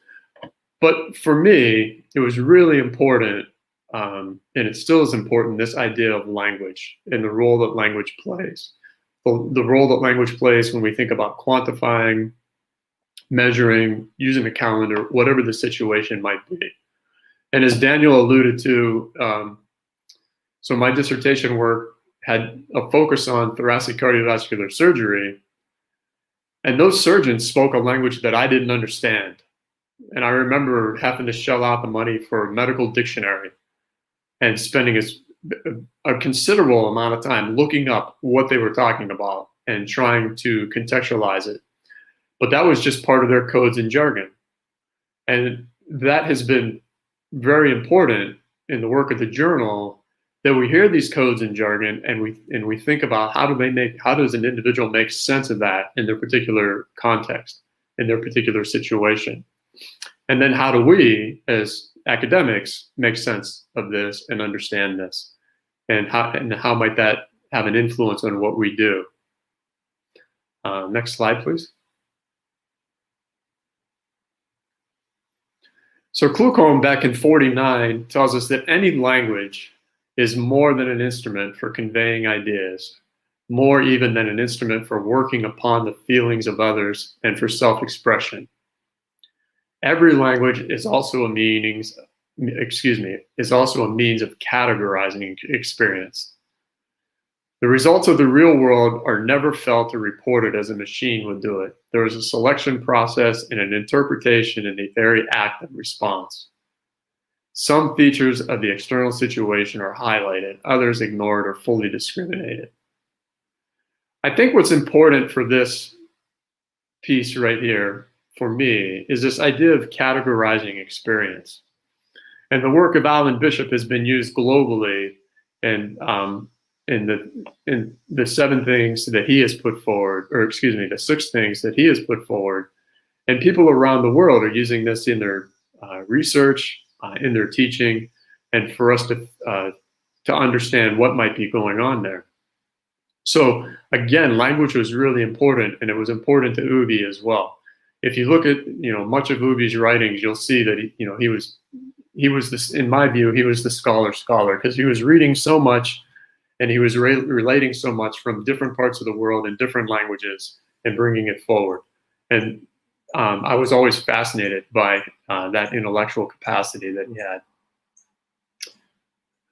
But for me, it was really important, and it still is important, this idea of language and the role that language plays. The role that language plays when we think about quantifying, measuring, using a calendar, whatever the situation might be. And as Daniel alluded to, so my dissertation work had a focus on thoracic cardiovascular surgery, and those surgeons spoke a language that I didn't understand. And I remember having to shell out the money for a medical dictionary and spending a considerable amount of time looking up what they were talking about and trying to contextualize it. But that was just part of their codes and jargon. And that has been very important in the work of the journal, that we hear these codes and jargon and we think about how does an individual make sense of that in their particular context, in their particular situation. And then how do we, as academics, make sense of this and understand this? And how might that have an influence on what we do? Next slide, please. So Kluckholm back in '49 tells us that any language is more than an instrument for conveying ideas, more even than an instrument for working upon the feelings of others and for self-expression. Every language is also a means of categorizing experience. The results of the real world are never felt or reported as a machine would do it. There is a selection process and an interpretation in the very act of response. Some features of the external situation are highlighted, others ignored or fully discriminated. I think what's important for this piece right here, for me, is this idea of categorizing experience. And the work of Alan Bishop has been used globally in the 7 things that he has put forward, or excuse me, the 6 things that he has put forward. And people around the world are using this in their research, in their teaching, and for us to understand what might be going on there. So again, language was really important, and it was important to Ubi as well. If you look at much of Ubi's writings, you'll see that he was this, in my view, he was the scholar because he was reading so much. And he was relating so much from different parts of the world in different languages and bringing it forward. And I was always fascinated by that intellectual capacity that he had.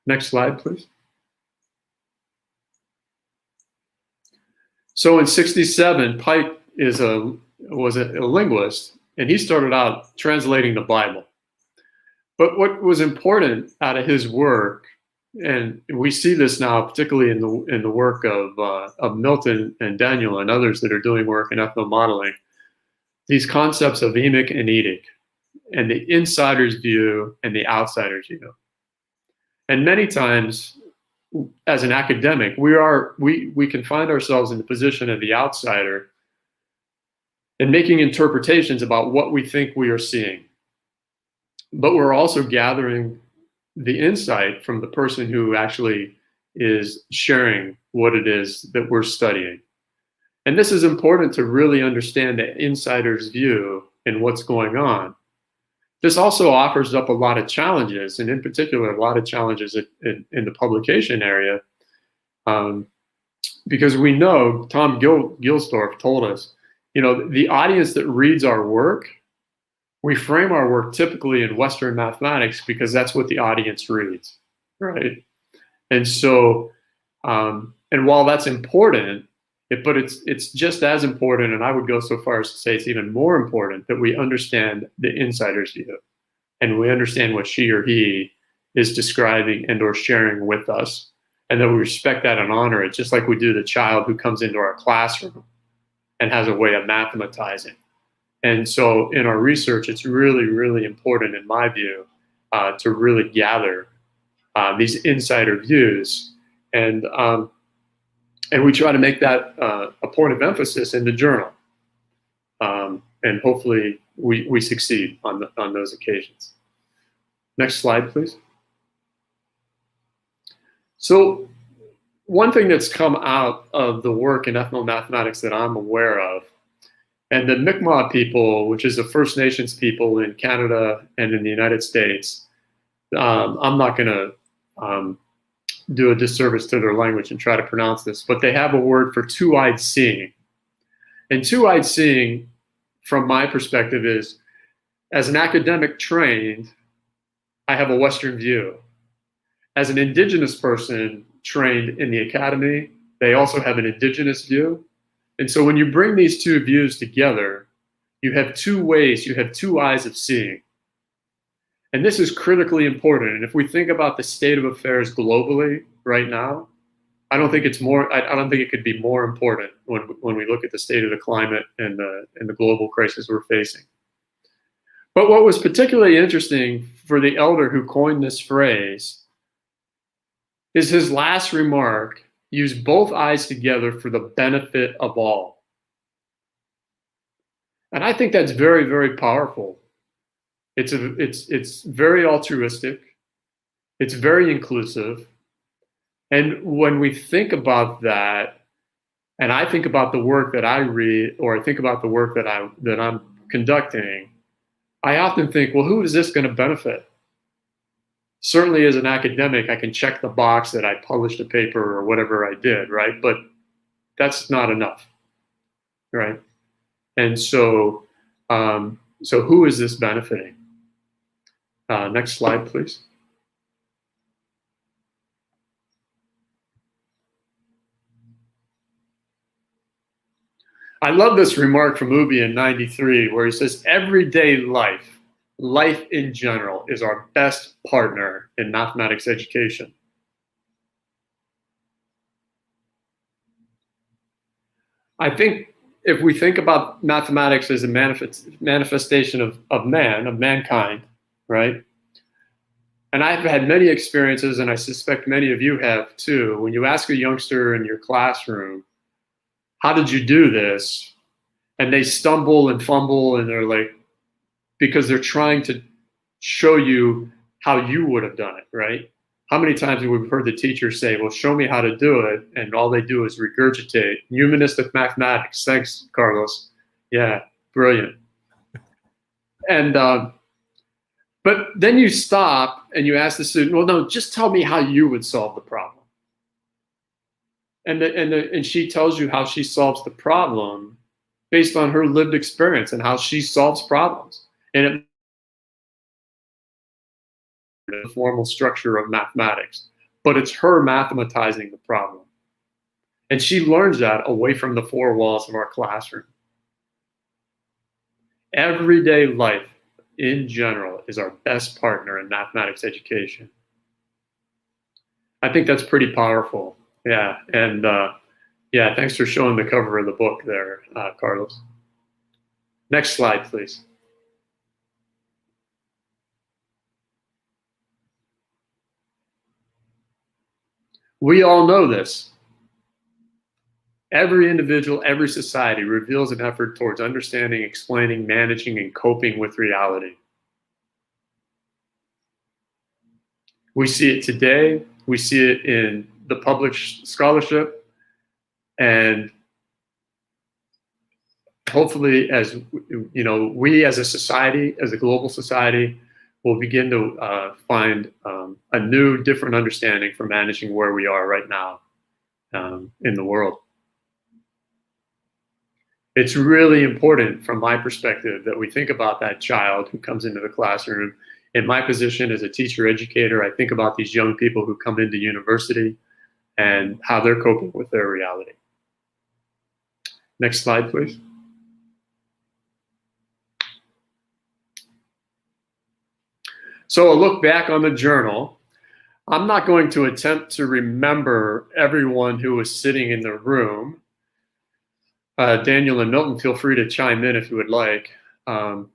Next slide, please. So in '67, Pike was a linguist, and he started out translating the Bible. But what was important out of his work, and we see this now, particularly in the work of Milton and Daniel and others that are doing work in ethnomodeling, these concepts of emic and etic, and the insider's view and the outsider's view. And many times, as an academic, we can find ourselves in the position of the outsider and making interpretations about what we think we are seeing. But we're also gathering the insight from the person who actually is sharing what it is that we're studying. And this is important to really understand the insider's view and what's going on. this also offers up a lot of challenges, and in particular, a lot of challenges in the publication area, because we know, Tom Gilsdorf told us, you know, the audience that reads our work, we frame our work typically in Western mathematics because that's what the audience reads, right? And so, and while that's important, but it's just as important, and I would go so far as to say it's even more important that we understand the insider's view, and we understand what she or he is describing and or sharing with us, and that we respect that and honor it, just like we do the child who comes into our classroom and has a way of mathematizing. And so in our research, it's really, really important, in my view, to really gather these insider views, and we try to make that a point of emphasis in the journal, and hopefully we succeed on those occasions. Next slide, please. So one thing that's come out of the work in ethnomathematics that I'm aware of, and the Mi'kmaq people, which is the First Nations people in Canada and in the United States, I'm not going to do a disservice to their language and try to pronounce this, but they have a word for two-eyed seeing. And two-eyed seeing, from my perspective, is, as an academic trained, I have a Western view. As an indigenous person trained in the academy, they also have an indigenous view. And so when you bring these two views together, you have two ways, you have two eyes of seeing. And this is critically important. And if we think about the state of affairs globally right now, I don't think it could be more important when we look at the state of the climate and the global crisis we're facing. But what was particularly interesting for the elder who coined this phrase is his last remark: use both eyes together for the benefit of all. And I think that's very, very powerful. It's very altruistic. It's very inclusive. And when we think about that, and I think about the work that I read, or I think about the work that I'm conducting, I often think, well, who is this going to benefit? Certainly as an academic, I can check the box that I published a paper or whatever I did, right? But that's not enough, right? And so, so who is this benefiting? Next slide, please. I love this remark from Ubi in '93, where he says, everyday life in general, is our best partner in mathematics education. I think if we think about mathematics as a manifestation of mankind, right? And I've had many experiences, and I suspect many of you have too, when you ask a youngster in your classroom, how did you do this? And they stumble and fumble, and they're like, because they're trying to show you how you would have done it, right? How many times have we heard the teacher say, well, show me how to do it, and all they do is regurgitate. Humanistic mathematics, thanks, Carlos. Yeah, brilliant. And, but then you stop and you ask the student, well, no, just tell me how you would solve the problem. And she tells you how she solves the problem based on her lived experience and how she solves problems. And it the formal structure of mathematics, but it's her mathematizing the problem. And she learns that away from the four walls of our classroom. Everyday life in general is our best partner in mathematics education. I think that's pretty powerful. Yeah, and yeah, thanks for showing the cover of the book there, Carlos. Next slide, please. We all know this. Every individual, every society reveals an effort towards understanding, explaining, managing, and coping with reality. We see it today. We see it in the published scholarship. And hopefully, as you know, we as a society, as a global society, will begin to find a new, different understanding for managing where we are right now in the world. It's really important from my perspective that we think about that child who comes into the classroom. In my position as a teacher educator, I think about these young people who come into university and how they're coping with their reality. Next slide, please. So a look back on the journal. I'm not going to attempt to remember everyone who was sitting in the room. Daniel and Milton, feel free to chime in if you would like. But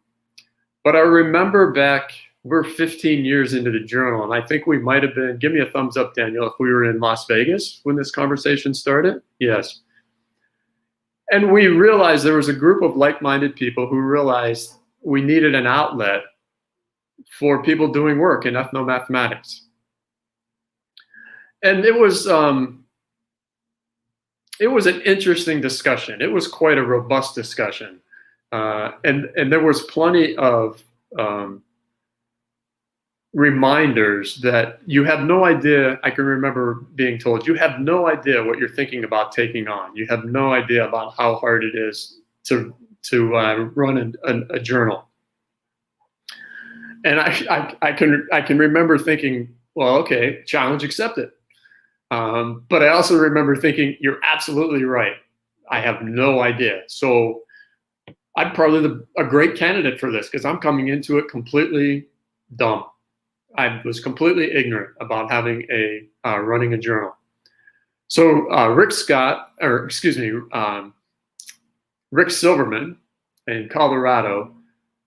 I remember back, we're 15 years into the journal, and I think we might have been, give me a thumbs up, Daniel, if we were in Las Vegas when this conversation started. Yes. And we realized there was a group of like-minded people who realized we needed an outlet for people doing work in ethnomathematics. And it was an interesting discussion. It was quite a robust discussion. And there was plenty of reminders that you have no idea. I can remember being told, you have no idea what you're thinking about taking on. You have no idea about how hard it is to run a journal. And I can remember thinking, well, okay, challenge accepted. But I also remember thinking, you're absolutely right. I have no idea. So I'm probably a great candidate for this because I'm coming into it completely dumb. I was completely ignorant about having running a journal. So Rick Silverman in Colorado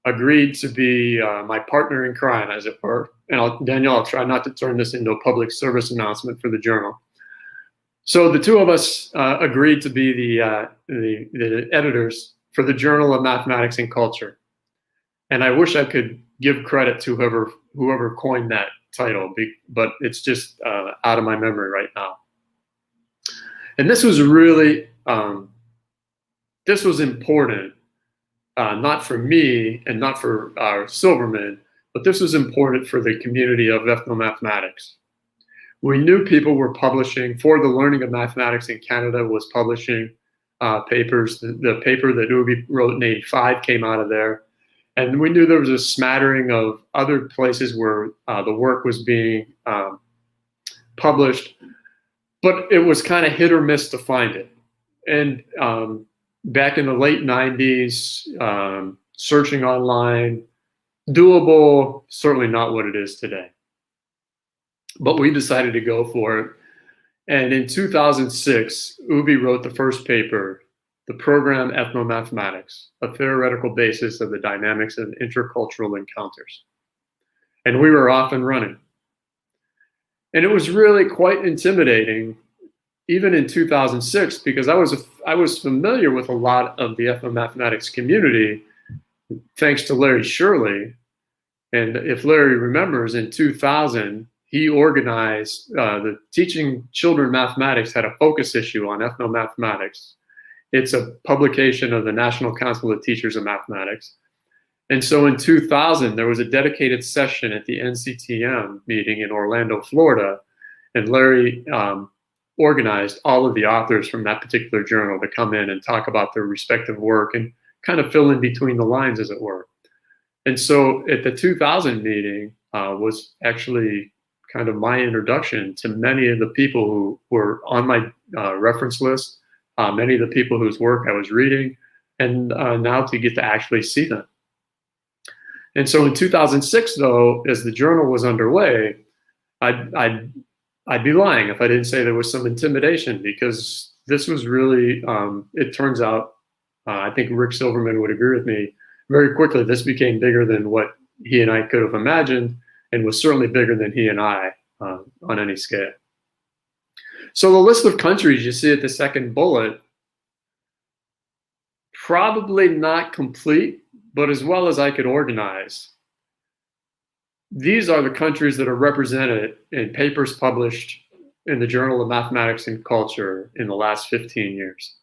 agreed to be my partner in crime, as it were. And Daniel, I'll try not to turn this into a public service announcement for the journal. So the two of us agreed to be the editors for the Journal of Mathematics and Culture. And I wish I could give credit to whoever coined that title, but it's just out of my memory right now. And this was really, this was important, not for me and not for Silverman, but this was important for the community of ethnomathematics. We knew people were publishing. For the Learning of Mathematics in Canada was publishing papers. The paper that Ubi wrote in '85 came out of there. And we knew there was a smattering of other places where the work was being published, but it was kind of hit or miss to find it. And back in the late 90s, searching online, doable, certainly not what it is today. But we decided to go for it. And in 2006, Ubi wrote the first paper, The Program Ethnomathematics, a theoretical basis of the dynamics of intercultural encounters. And we were off and running. And it was really quite intimidating, even in 2006, because I was familiar with a lot of the ethnomathematics community, thanks to Larry Shirley. And if Larry remembers, in 2000, he organized the Teaching Children Mathematics had a focus issue on ethnomathematics. It's a publication of the National Council of Teachers of Mathematics. And so in 2000, there was a dedicated session at the NCTM meeting in Orlando, Florida, and Larry organized all of the authors from that particular journal to come in and talk about their respective work and kind of fill in between the lines, as it were. And so at the 2000 meeting was actually kind of my introduction to many of the people who were on my reference list, many of the people whose work I was reading, and now to get to actually see them. And so in 2006, though, as the journal was underway, I'd be lying if I didn't say there was some intimidation, because this was really, it turns out, I think Rick Silverman would agree with me, very quickly this became bigger than what he and I could have imagined, and was certainly bigger than he and I on any scale. So the list of countries you see at the second bullet, probably not complete, but as well as I could organize. These are the countries that are represented in papers published in the Journal of Mathematics and Culture in the last 15 years.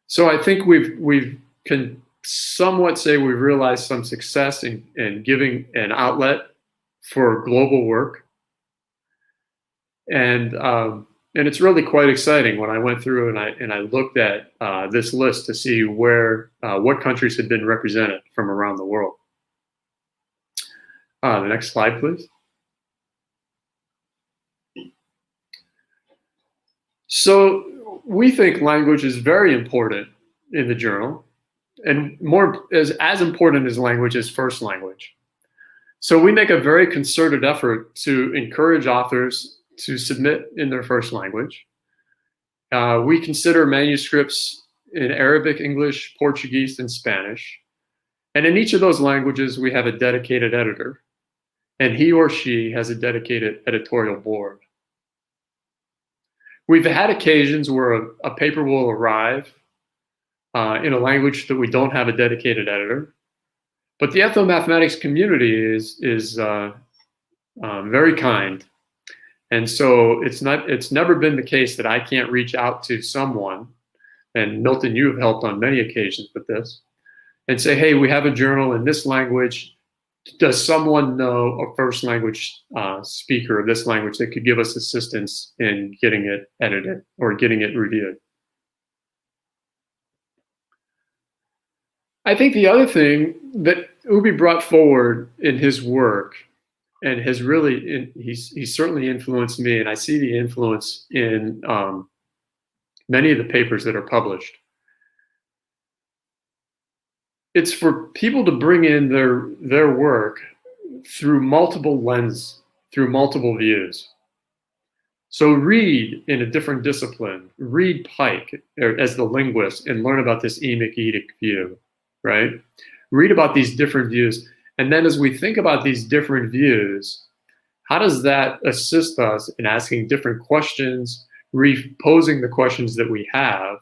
So I think we can somewhat say we've realized some success in giving an outlet for global work. And it's really quite exciting when I went through and I looked at this list to see where what countries had been represented from around the world. The next slide, please. So we think language is very important in the journal, and as important as language is first language. So we make a very concerted effort to encourage authors to submit in their first language. We consider manuscripts in Arabic, English, Portuguese, and Spanish. And in each of those languages, we have a dedicated editor, and he or she has a dedicated editorial board. We've had occasions where a paper will arrive in a language that we don't have a dedicated editor, but the ethnomathematics community is very kind. And so it's never been the case that I can't reach out to someone, and Milton, you have helped on many occasions with this, and say, hey, we have a journal in this language. Does someone know a first language speaker of this language that could give us assistance in getting it edited or getting it reviewed? I think the other thing that Ubi brought forward in his work, and has really, he's certainly influenced me, and I see the influence in many of the papers that are published. It's for people to bring in their work through multiple lenses, through multiple views. So read in a different discipline, read Pike as the linguist and learn about this emic-edic view, right? Read about these different views. And then as we think about these different views, how does that assist us in asking different questions, reposing the questions that we have?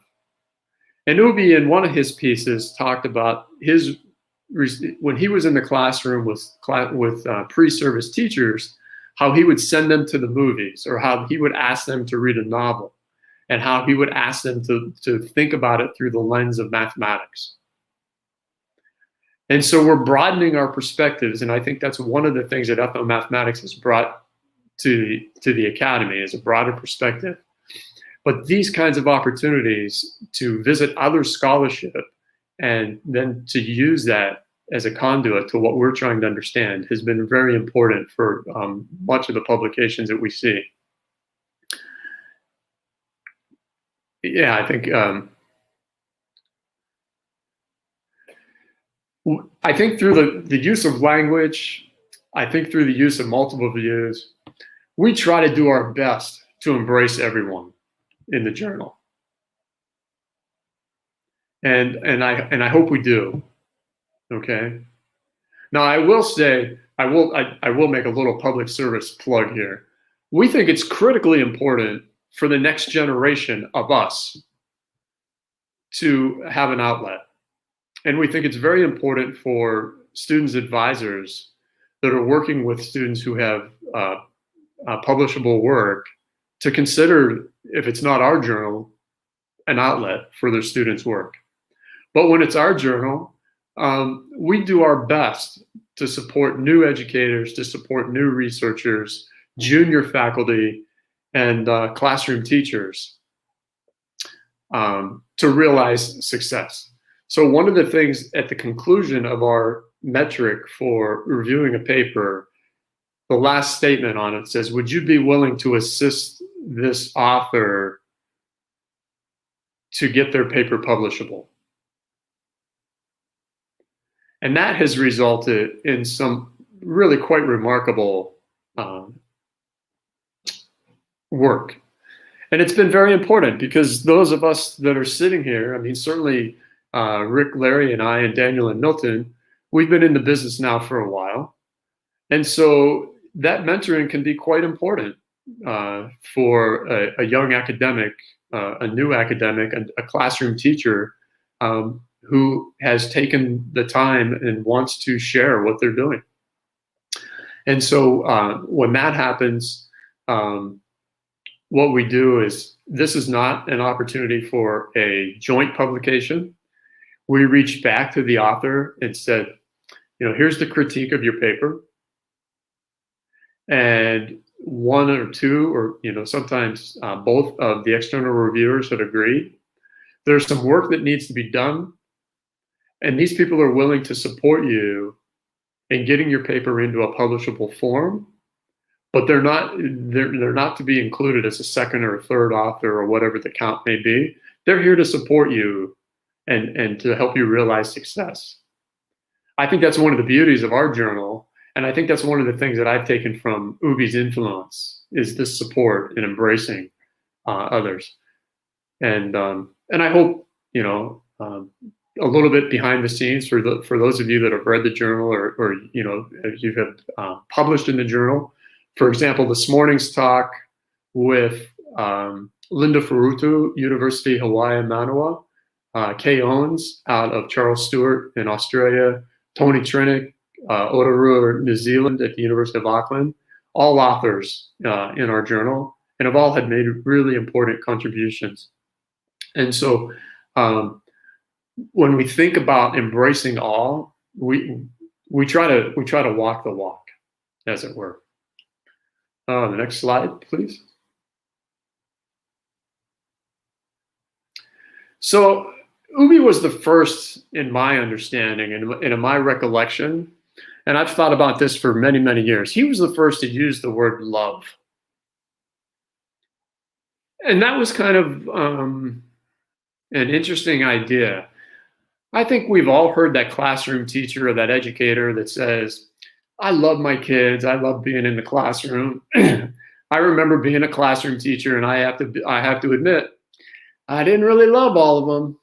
And Ubi, in one of his pieces, talked about when he was in the classroom with pre-service teachers, how he would send them to the movies, or how he would ask them to read a novel, and how he would ask them to think about it through the lens of mathematics. And so we're broadening our perspectives, and I think that's one of the things that EtnoMatemaTicks has brought to the Academy, is a broader perspective. But these kinds of opportunities to visit other scholarship and then to use that as a conduit to what we're trying to understand has been very important for much of the publications that we see. Yeah, I think through the use of language, I think through the use of multiple views, we try to do our best to embrace everyone in the journal. And I hope we do. Okay. Now I will say, I will make a little public service plug here. We think it's critically important for the next generation of us to have an outlet. And we think it's very important for students advisors that are working with students who have publishable work to consider, if it's not our journal, an outlet for their students' work. But when it's our journal, we do our best to support new educators, to support new researchers, junior faculty, and classroom teachers to realize success. So one of the things at the conclusion of our metric for reviewing a paper, the last statement on it says, would you be willing to assist this author to get their paper publishable? And that has resulted in some really quite remarkable work. And it's been very important because those of us that are sitting here, I mean, certainly Rick, Larry, and I, and Daniel and Milton, we've been in the business now for a while. And so that mentoring can be quite important for a young academic, a new academic, a classroom teacher who has taken the time and wants to share what they're doing. And so when that happens, what we do is, this is not an opportunity for a joint publication. We reached back to the author and said, here's the critique of your paper. And one or two, or sometimes both of the external reviewers had agreed. There's some work that needs to be done, and these people are willing to support you in getting your paper into a publishable form, but they're not to be included as a second or a third author or whatever the count may be. They're here to support you and to help you realize success. I think that's one of the beauties of our journal, and I think that's one of the things that I've taken from Ubi's influence, is this support and embracing others. And I hope, a little bit behind the scenes for those of you that have read the journal or you have published in the journal. For example, this morning's talk with Linda Ferruto, University Hawaii Manoa, Kay Owens out of Charles Sturt in Australia, Tony Trinick, Otaru, New Zealand at the University of Auckland, all authors in our journal, and have all had made really important contributions. And so when we think about embracing all, we try to walk the walk, as it were. The next slide, please. So Ubi was the first, in my understanding and in my recollection, and I've thought about this for many, many years. He was the first to use the word love. And that was kind of an interesting idea. I think we've all heard that classroom teacher or that educator that says, I love my kids, I love being in the classroom. I remember being a classroom teacher, and I have to admit, I didn't really love all of them.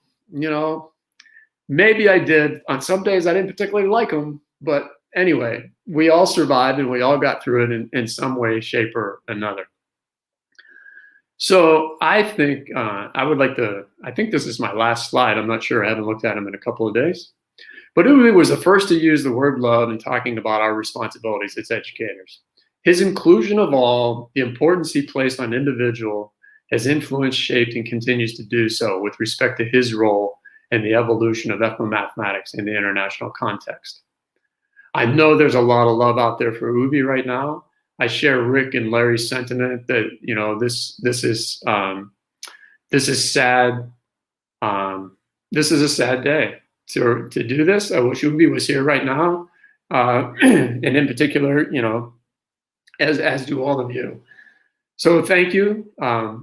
Maybe I did. On some days I didn't particularly like them, but anyway, we all survived and we all got through it in some way, shape, or another. So I think I think this is my last slide. I'm not sure, I haven't looked at them in a couple of days. But Ubi was the first to use the word love in talking about our responsibilities as educators. His inclusion of all, the importance he placed on individual, has influenced, shaped, and continues to do so with respect to his role in the evolution of ethnomathematics in the international context. I know there's a lot of love out there for Ubi right now. I share Rick and Larry's sentiment that this is sad. This is a sad day to do this. I wish Ubi was here right now, and in particular, as do all of you. So thank you.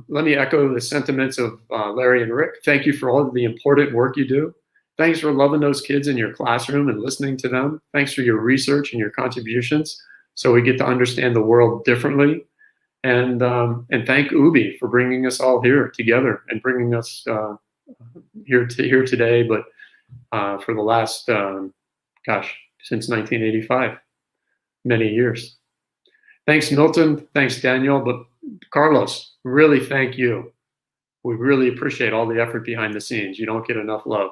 Let me echo the sentiments of Larry and Rick. Thank you for all of the important work you do. Thanks for loving those kids in your classroom and listening to them. Thanks for your research and your contributions, so we get to understand the world differently. And thank Ubi for bringing us all here together and bringing us here today, but for the last, since 1985, many years. Thanks, Milton. Thanks, Daniel. But Carlos, really thank you. We really appreciate all the effort behind the scenes. You don't get enough love.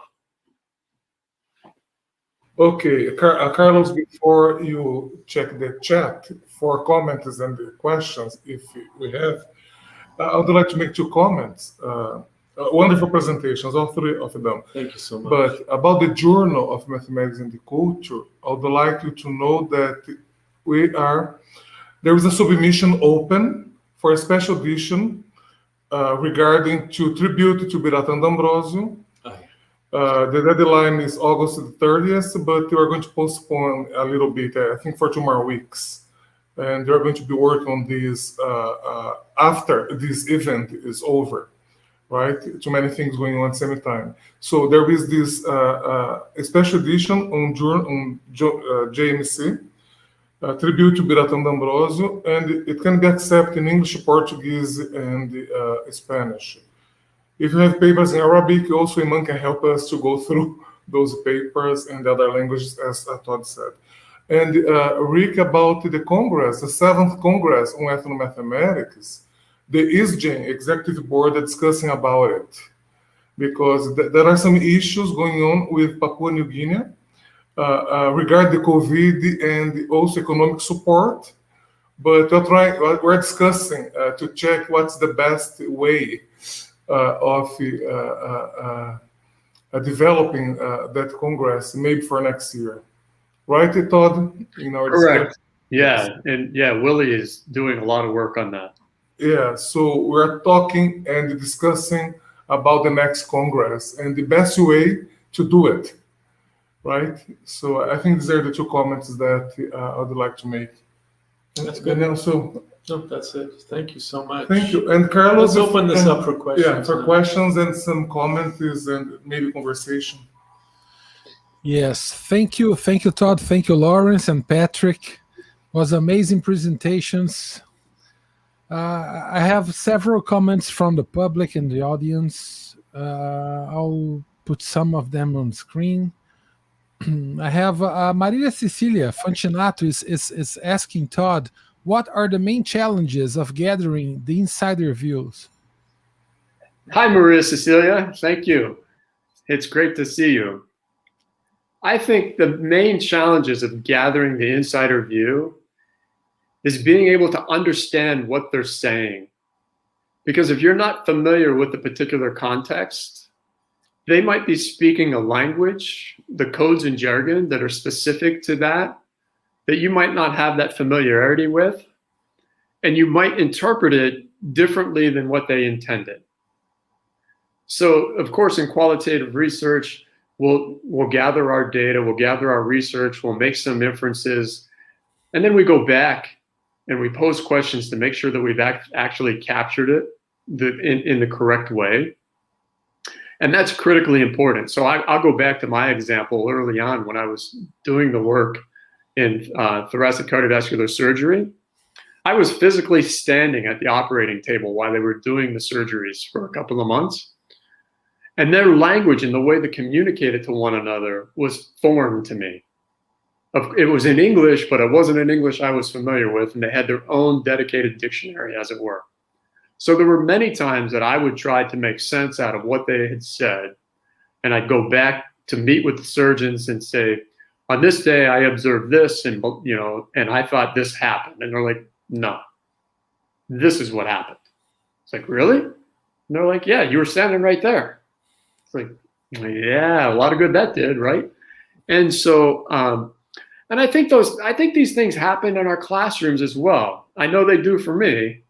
Okay, Carlos, before you check the chat for comments and the questions, if we have, I would like to make 2 comments. Wonderful presentations, all 3 of them. Thank you so much. But about the Journal of Mathematics and the Culture, I would like you to know that there is a submission open for a special edition regarding to Tributo to Ubiratan D'Ambrosio. The deadline is August 30th, but we are going to postpone a little bit, I think for 2 more weeks. And we are going to be working on this after this event is over, right? Too many things going on at the same time. So there is this special edition on JMC, Tributo to Ubiratan D'Ambrosio, and it can be accepted in English, Portuguese, and Spanish. If you have papers in Arabic, also Iman can help us to go through those papers and the other languages, as Todd said. And Rick, about the Congress, the 7th Congress on Ethnomathematics, the ISGEN Executive Board are discussing about it, because there are some issues going on with Papua New Guinea regarding the COVID and also economic support, but we're discussing to check what's the best way of developing that Congress, maybe for next year. Right, Todd? In our Correct. discussion? Yeah, Yes. and yeah, Willie is doing a lot of work on that. Yeah, so we're talking and discussing about the next Congress and the best way to do it, right? So I think these are the two comments that I would like to make. That's good. And also, No, that's it. Thank you so much. thank you. And Carlos, Let's open this up for questions. Yeah, for now. questions and some comments and maybe conversation. Yes, thank you, Todd. Thank you, Lawrence and Patrick. Was amazing presentations. I have several comments from the public and the audience. I'll put some of them on screen. I have Maria Cecilia Fancinato is asking Todd, what are the main challenges of gathering the insider views? Hi, Maria Cecilia. Thank you. It's great to see you. I think the main challenges of gathering the insider view is being able to understand what they're saying. Because if you're not familiar with the particular context, they might be speaking a language, the codes and jargon that are specific to that you might not have that familiarity with, and you might interpret it differently than what they intended. So, of course, in qualitative research, we'll gather our data, we'll gather our research, we'll make some inferences, and then we go back and we pose questions to make sure that we've actually captured it in the correct way. And that's critically important. So I'll go back to my example early on when I was doing the work in thoracic cardiovascular surgery. I was physically standing at the operating table while they were doing the surgeries for a couple of months. And their language and the way they communicated to one another was foreign to me. It was in English, but it wasn't an English I was familiar with, and they had their own dedicated dictionary, as it were. So there were many times that I would try to make sense out of what they had said, and I'd go back to meet with the surgeons and say, on this day I observed this, and and I thought this happened. And they're like, no, this is what happened. It's like, really? And they're like, yeah, you were standing right there. It's like, yeah, a lot of good that did, right? And so, and I think these things happen in our classrooms as well. I know they do for me.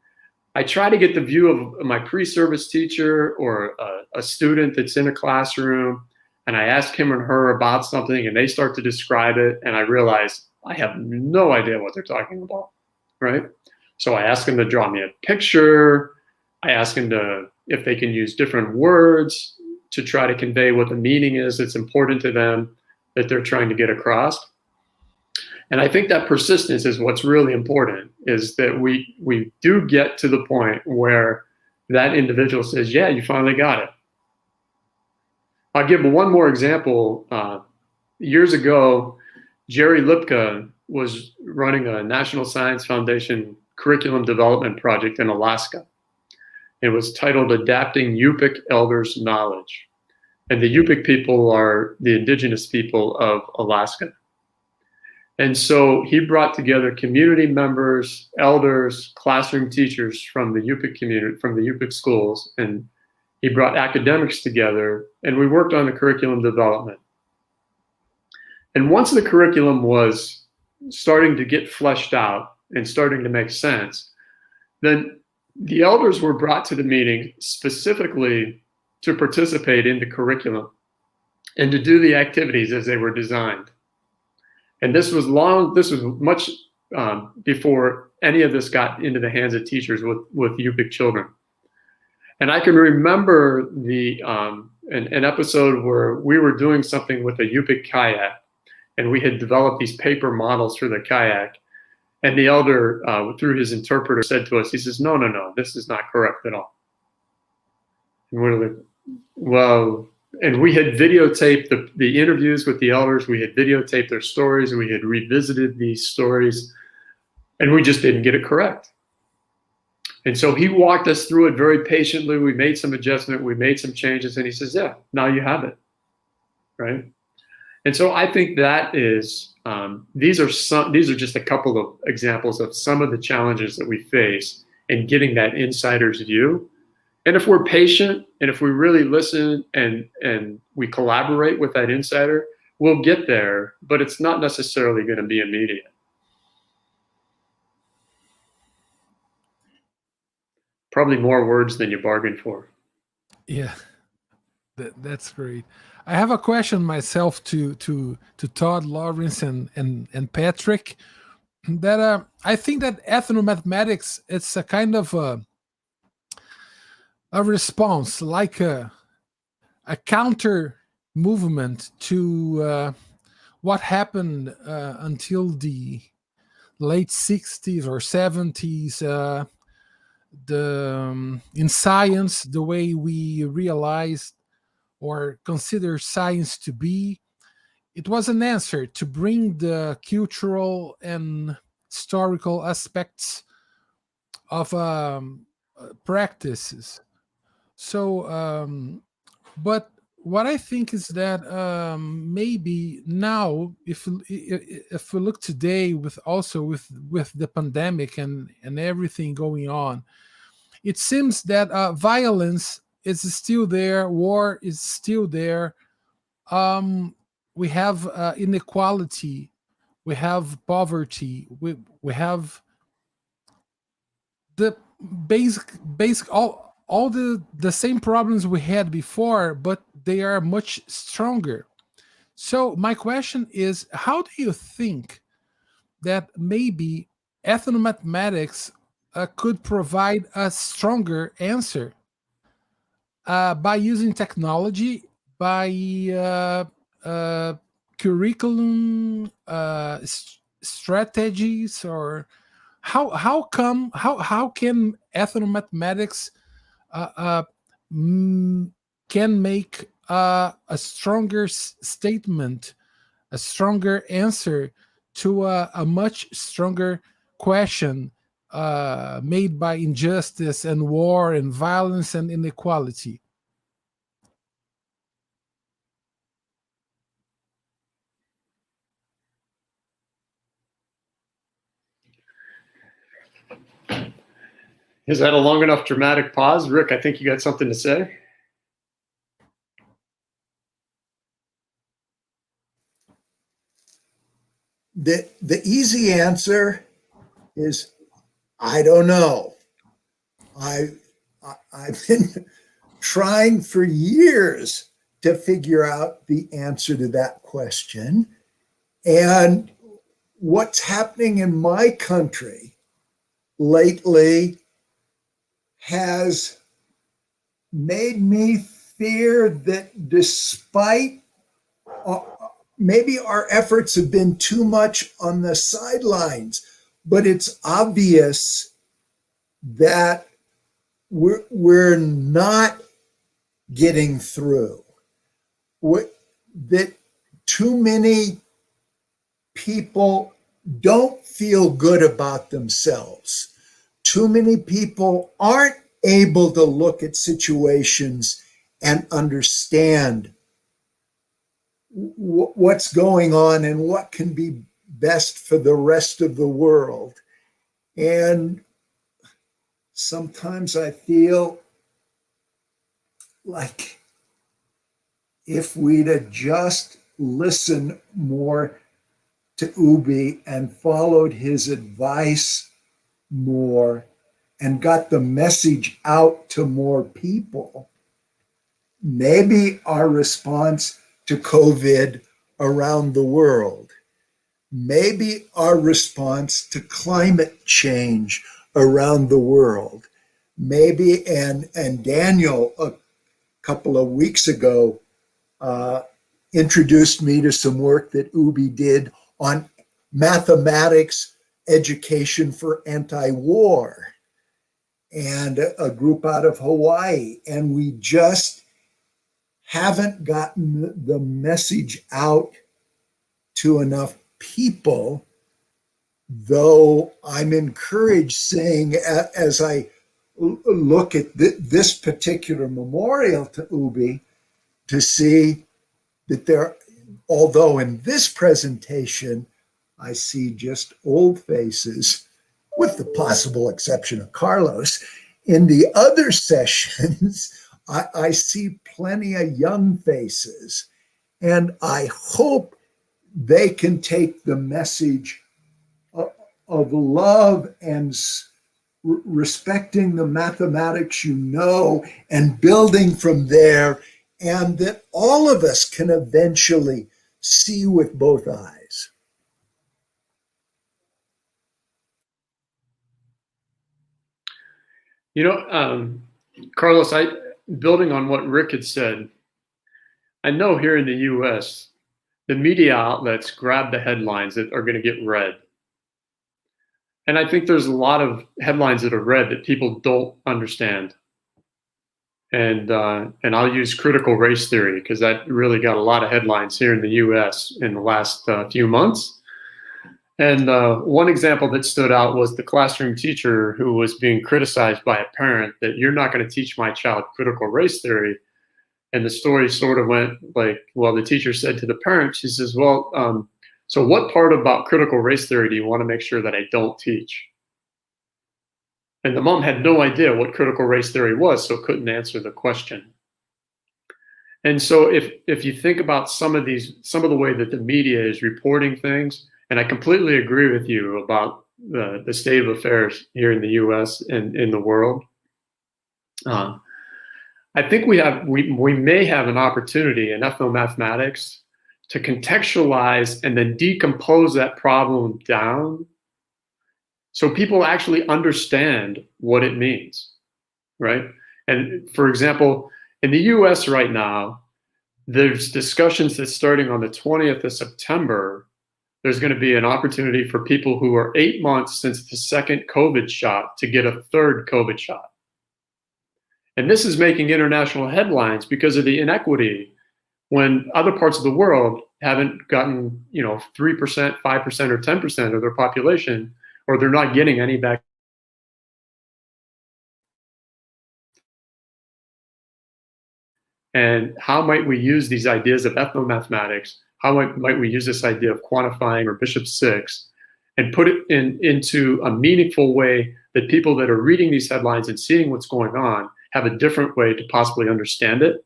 I try to get the view of my pre-service teacher or a student that's in a classroom, and I ask him or her about something, and they start to describe it, and I realize I have no idea what they're talking about, right? So I ask them to draw me a picture. I ask them if they can use different words to try to convey what the meaning is that's important to them that they're trying to get across. And I think that persistence is what's really important, is that we do get to the point where that individual says, yeah, you finally got it. I'll give one more example. Years ago, Jerry Lipka was running a National Science Foundation curriculum development project in Alaska. It was titled Adapting Yupik Elders' Knowledge. And the Yupik people are the indigenous people of Alaska. And so he brought together community members, elders, classroom teachers from the Yupik community, from the Yupik schools, and he brought academics together, and we worked on the curriculum development. And once the curriculum was starting to get fleshed out and starting to make sense, then the elders were brought to the meeting specifically to participate in the curriculum and to do the activities as they were designed. And this was much before any of this got into the hands of teachers with Yupik children. And I can remember an episode where we were doing something with a Yupik kayak, and we had developed these paper models for the kayak. And the elder, through his interpreter, said to us, he says, no, this is not correct at all. And we're like, well, and we had videotaped the interviews with the elders. We had videotaped their stories, and we had revisited these stories, and we just didn't get it correct. And so he walked us through it very patiently. We made some adjustment, we made some changes, and he says, yeah, now you have it, right? And so I think that is, these are just a couple of examples of some of the challenges that we face in getting that insider's view. And if we're patient and if we really listen and we collaborate with that insider, we'll get there, but it's not necessarily going to be immediate. Probably more words than you bargained for. Yeah, that's great. I have a question myself to Todd, Lawrence, and Patrick. That I think that ethnomathematics, it's a kind of a response, like a counter movement to what happened until the late 60s or 70s. In science, the way we realized or consider science to be, it was an answer to bring the cultural and historical aspects of practices. So, but what I think is that maybe now, if we look today with the pandemic and everything going on, it seems that violence is still there, war is still there. We have inequality, we have poverty, we have the basic all the same problems we had before, but they are much stronger. So my question is, how do you think that maybe ethnomathematics could provide a stronger answer by using technology, by curriculum strategies, or how can ethnomathematics can make a stronger statement, a stronger answer to a much stronger question made by injustice and war and violence and inequality? Is that a long enough dramatic pause? Rick, I think you got something to say. The easy answer is, I don't know. I've been trying for years to figure out the answer to that question. And what's happening in my country lately has made me fear that despite maybe our efforts have been too much on the sidelines, but it's obvious that we're not getting through. That too many people don't feel good about themselves. Too many people aren't able to look at situations and understand what's going on and what can be best for the rest of the world. And sometimes I feel like if we'd have just listened more to Ubi and followed his advice more and got the message out to more people, maybe our response to COVID around the world, maybe our response to climate change around the world, maybe, and Daniel a couple of weeks ago introduced me to some work that Ubi did on mathematics education for anti-war, and a group out of Hawaii. And we just haven't gotten the message out to enough people, though I'm encouraged seeing, as I look at this particular memorial to Ubi, to see that although in this presentation, I see just old faces, with the possible exception of Carlos. In the other sessions, I see plenty of young faces, and I hope they can take the message of love and respecting the mathematics you know and building from there, and that all of us can eventually see with both eyes. You know, Carlos, building on what Rick had said, I know here in the US, the media outlets grab the headlines that are going to get read. And I think there's a lot of headlines that are read that people don't understand. And I'll use critical race theory because that really got a lot of headlines here in the US in the last few months. And one example that stood out was the classroom teacher who was being criticized by a parent that you're not going to teach my child critical race theory. And the story sort of went like, well, the teacher said to the parent, she says, well, so what part about critical race theory do you want to make sure that I don't teach? And the mom had no idea what critical race theory was, so couldn't answer the question. And so if you think about some of the way that the media is reporting things, and I completely agree with you about the state of affairs here in the US and in the world, I think we may have an opportunity in ethnomathematics to contextualize and then decompose that problem down so people actually understand what it means, right? And for example, in the US right now, there's discussions that starting on the 20th of September, there's going to be an opportunity for people who are 8 months since the second COVID shot to get a third COVID shot. And this is making international headlines because of the inequity when other parts of the world haven't gotten, 3%, 5%, or 10% of their population, or they're not getting any back. And how might we use these ideas of ethnomathematics? How might we use this idea of quantifying or Bishop 6 and put it into a meaningful way that people that are reading these headlines and seeing what's going on have a different way to possibly understand it?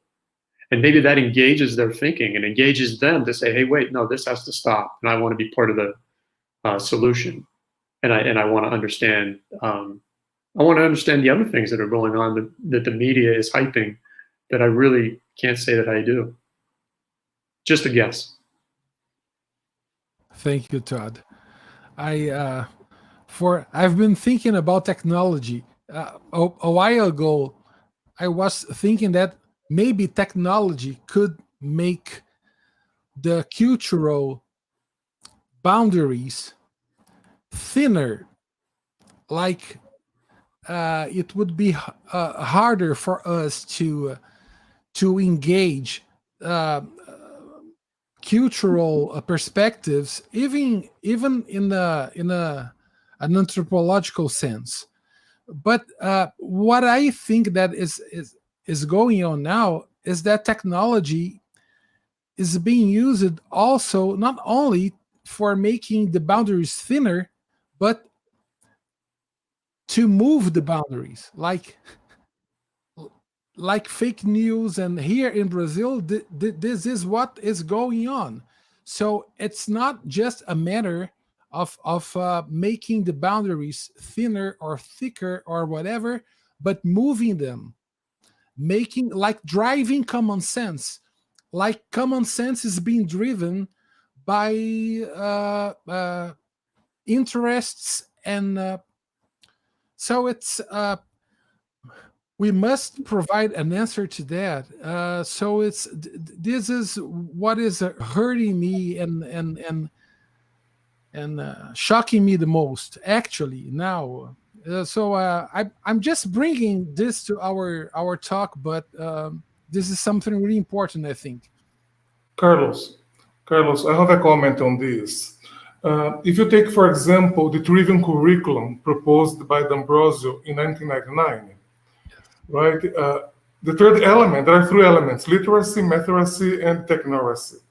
And maybe that engages their thinking and engages them to say, hey, wait, no, this has to stop. And I want to be part of the solution. And I want to understand, the other things that are going on that the media is hyping that I really can't say that I do. Just a guess. Thank you, Todd. I've been thinking about technology. A while ago, I was thinking that maybe technology could make the cultural boundaries thinner. Like it would be harder for us to engage cultural perspectives, even in an anthropological sense. But what I think that is going on now is that technology is being used also not only for making the boundaries thinner, but to move the boundaries, like fake news. And here in Brazil, this is what is going on. So it's not just a matter of making the boundaries thinner or thicker or whatever, but moving them, driving common sense. Like common sense is being driven by interests, and so it's we must provide an answer to that. So this is what is hurting me and shocking me the most, actually, now. So I'm just bringing this to our talk, but this is something really important, I think. Carlos, I have a comment on this. If you take, for example, the trivium curriculum proposed by D'Ambrosio in 1999, right? The third element, there are three elements: literacy, matheracy, and techneracy.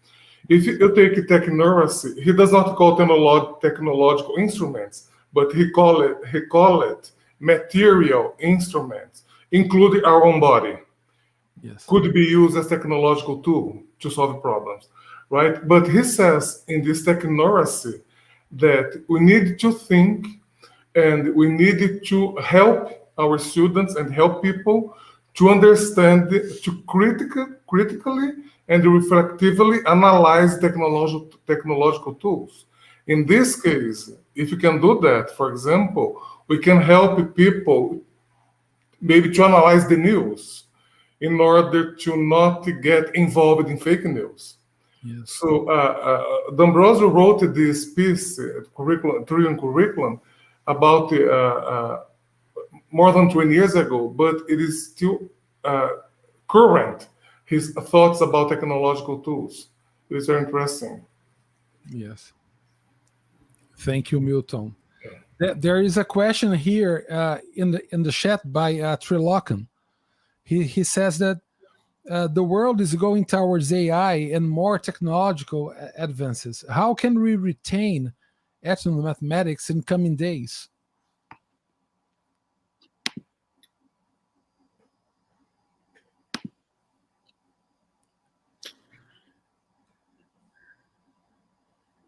If you take technocracy, he does not call technological instruments, but he call it material instruments, including our own body. Yes. Could be used as technological tool to solve problems, right? But he says in this technocracy that we need to think and we need to help our students and help people to understand, to critically and reflectively analyze technological tools. In this case, if you can do that, for example, we can help people maybe to analyze the news in order to not get involved in fake news. Yes. So D'Ambrosio wrote this piece, curriculum, about more than 20 years ago, but it is still current, his thoughts about technological tools. It is very interesting. Yes. Thank you, Milton. There is a question here in the chat by Trilocan. He says that the world is going towards AI and more technological advances. How can we retain ethnomathematics in coming days?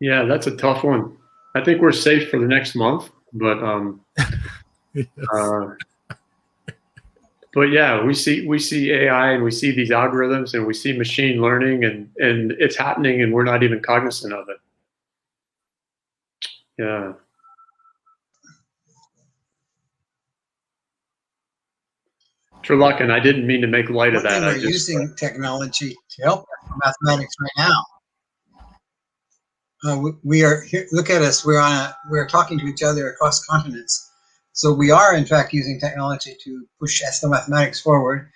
Yeah, that's a tough one. I think we're safe for the next month, but Yes. but yeah, we see AI and we see these algorithms and we see machine learning and it's happening and we're not even cognizant of it. Yeah. Trulakan, I didn't mean to make light of that. We're using technology to help mathematics right now. We are here, look at us. We're talking to each other across continents. So we are in fact using technology to push ethnomathematics forward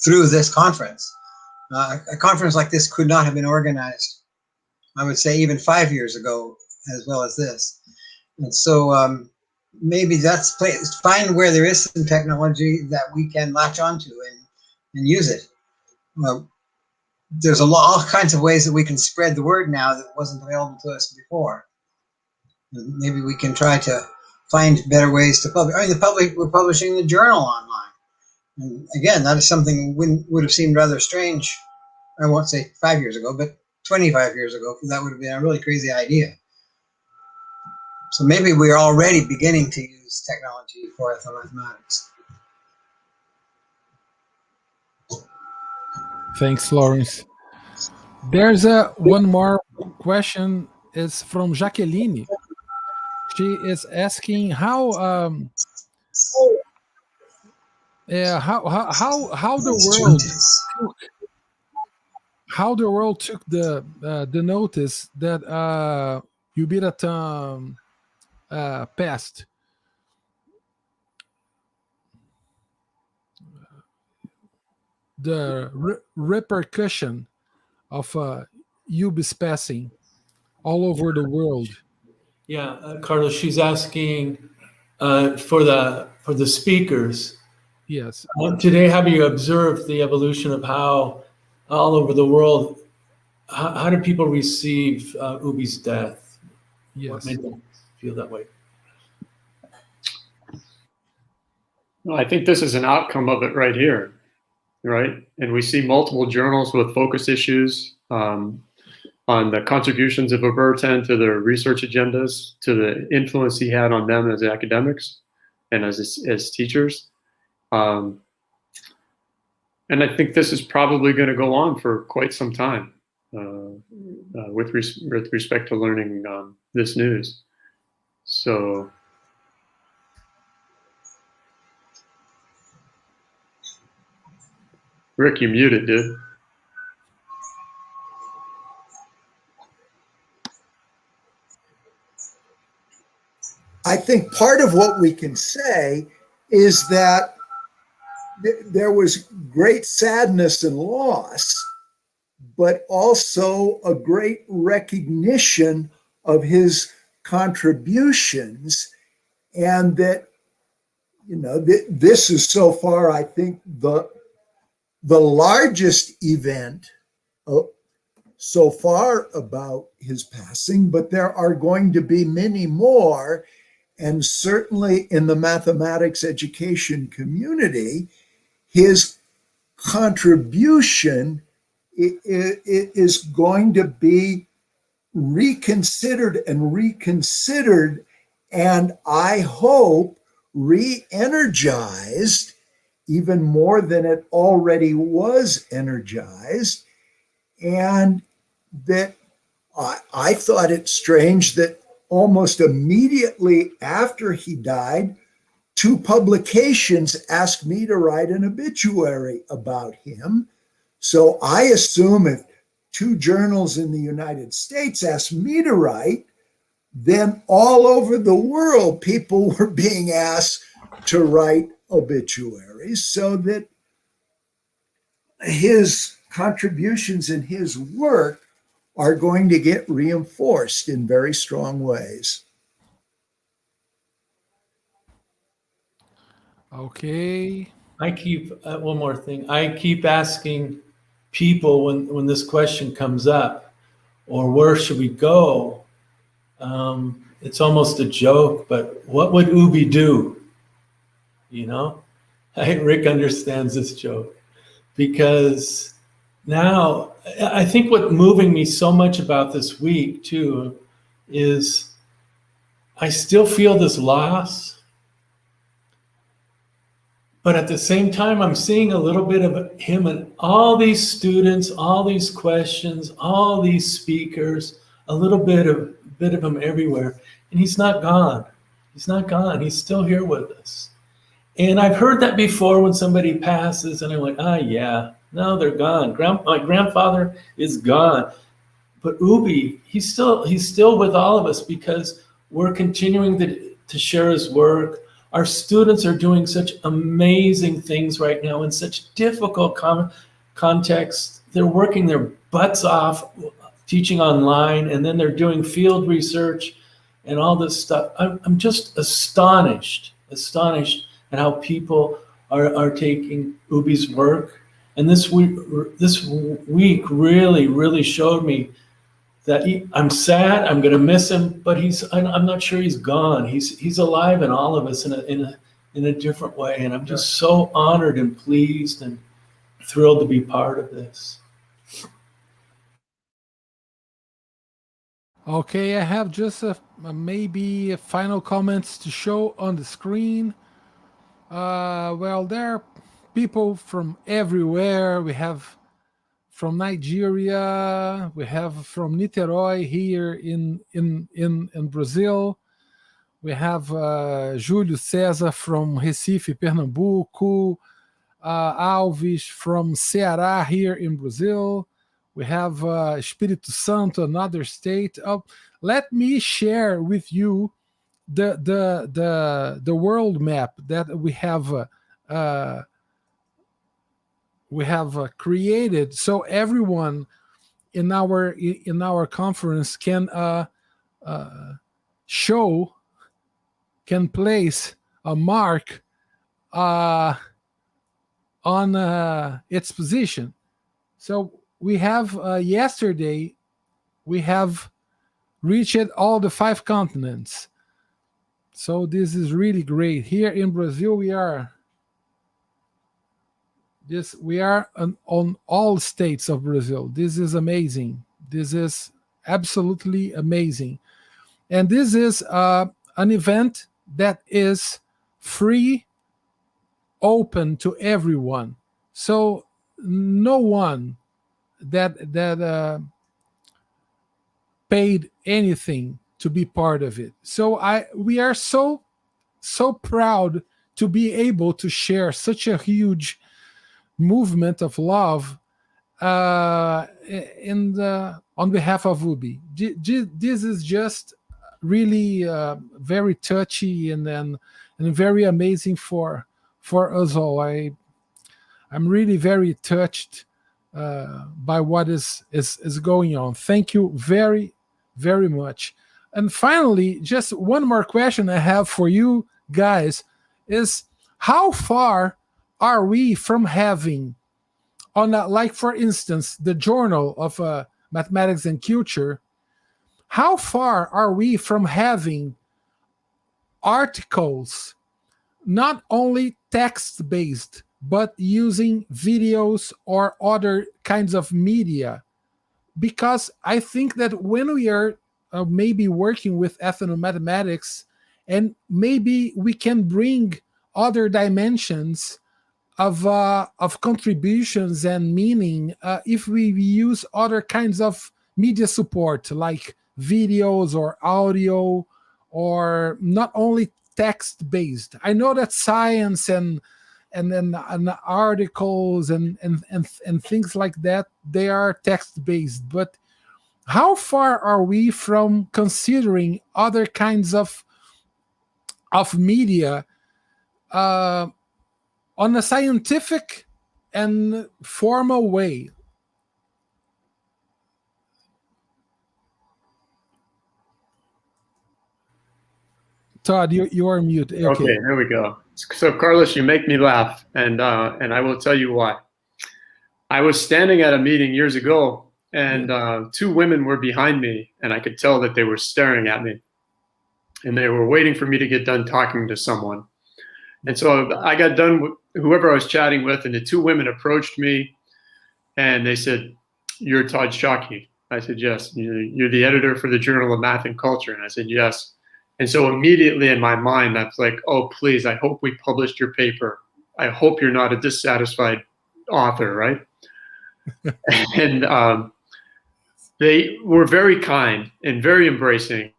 through this conference. A conference like this could not have been organized, I would say, even 5 years ago, as well as this. And so maybe that's find where there is some technology that we can latch onto and use it. There's all kinds of ways that we can spread the word now that wasn't available to us before. And maybe we can try to find better ways to publish. I mean, we're publishing the journal online. And again, that is something would have seemed rather strange. I won't say 5 years ago, but 25 years ago, that would have been a really crazy idea. So maybe we're already beginning to use technology for ethnomathematics. Thanks, Lawrence. There's one more question. It's from Jacqueline. She is asking how the world took the notice that Ubiratan passed. The repercussion of UBIS passing all over the world. Yeah, Carlos, she's asking for the speakers. Yes. Today, have you observed the evolution of how all over the world, how do people receive Ubi's death? Yes. What made them feel that way? Well, I think this is an outcome of it right here, right? And we see multiple journals with focus issues on the contributions of Ubiratan to their research agendas, to the influence he had on them as academics and as teachers. And I think this is probably going to go on for quite some time with respect to learning this news. So, Rick, you muted, dude. I think part of what we can say is that there was great sadness and loss, but also a great recognition of his contributions, and that, you know, this is so far, I think, the largest event. Oh, so far about his passing, but there are going to be many more. And certainly in the mathematics education community, his contribution is going to be reconsidered and reconsidered, and I hope re-energized even more than it already was energized. And that I thought it strange that almost immediately after he died, 2 publications asked me to write an obituary about him. So I assume if 2 journals in the United States asked me to write, then all over the world, people were being asked to write obituaries, so that his contributions and his work are going to get reinforced in very strong ways. Okay. I keep one more thing. I keep asking people when this question comes up, or where should we go? It's almost a joke, but what would Ubi do? You know, Rick understands this joke, because now I think what moving me so much about this week too is I still feel this loss. But at the same time, I'm seeing a little bit of him and all these students, all these questions, all these speakers, a little bit of him everywhere. And he's not gone. He's not gone. He's still here with us. And I've heard that before when somebody passes, and I'm like, yeah, no, they're gone. My grandfather is gone. But Ubi, he's still with all of us, because we're continuing to share his work. Our students are doing such amazing things right now in such difficult contexts. They're working their butts off teaching online, and then they're doing field research and all this stuff. I'm just astonished at how people are taking Ubi's work. And this week really showed me that I'm sad. I'm going to miss him, but I'm not sure he's gone. He's alive in all of us in a different way, and I'm just so honored and pleased and thrilled to be part of this. Okay, I have just maybe final comments to show on the screen. Well, there are people from everywhere. We have from Nigeria, we have from Niterói here in Brazil. We have Júlio César from Recife, Pernambuco. Alves from Ceará here in Brazil. We have Espírito Santo, another state. Let me share with you the world map that we have created, so everyone in our conference can place a mark on its position. So we have yesterday we have reached all the 5 continents. So this is really great. Here in Brazil, we are on all states of Brazil. This is amazing. This is absolutely amazing. And this is an event that is free, open to everyone. So no one that paid anything to be part of it. So we are so proud to be able to share such a huge movement of love on behalf of Ubi. This is just really very touchy and very amazing for us all. I'm really very touched by what is going on. Thank you very, very much. And finally, just one more question I have for you guys is, how far are we from having, like for instance, the journal of mathematics and culture, how far are we from having articles not only text-based, but using videos or other kinds of media? Because I think that when we are maybe working with ethnomathematics, and maybe we can bring other dimensions of contributions and meaning if we use other kinds of media support, like videos or audio, or not only text-based. I know that science and articles and things like that, they are text-based, but how far are we from considering other kinds of media on a scientific and formal way? Todd, you are mute. Okay, there we go. So Carlos, you make me laugh, and I will tell you why. I was standing at a meeting years ago, and two women were behind me, and I could tell that they were staring at me, and they were waiting for me to get done talking to someone. And so I got done with whoever I was chatting with, and the two women approached me, and they said, "You're Todd Shockey." I said, "Yes." "You're the editor for the Journal of Math and Culture." And I said, "Yes." And so immediately in my mind, I was like, "Oh, please, I hope we published your paper. I hope you're not a dissatisfied author," right? And they were very kind and very embracing.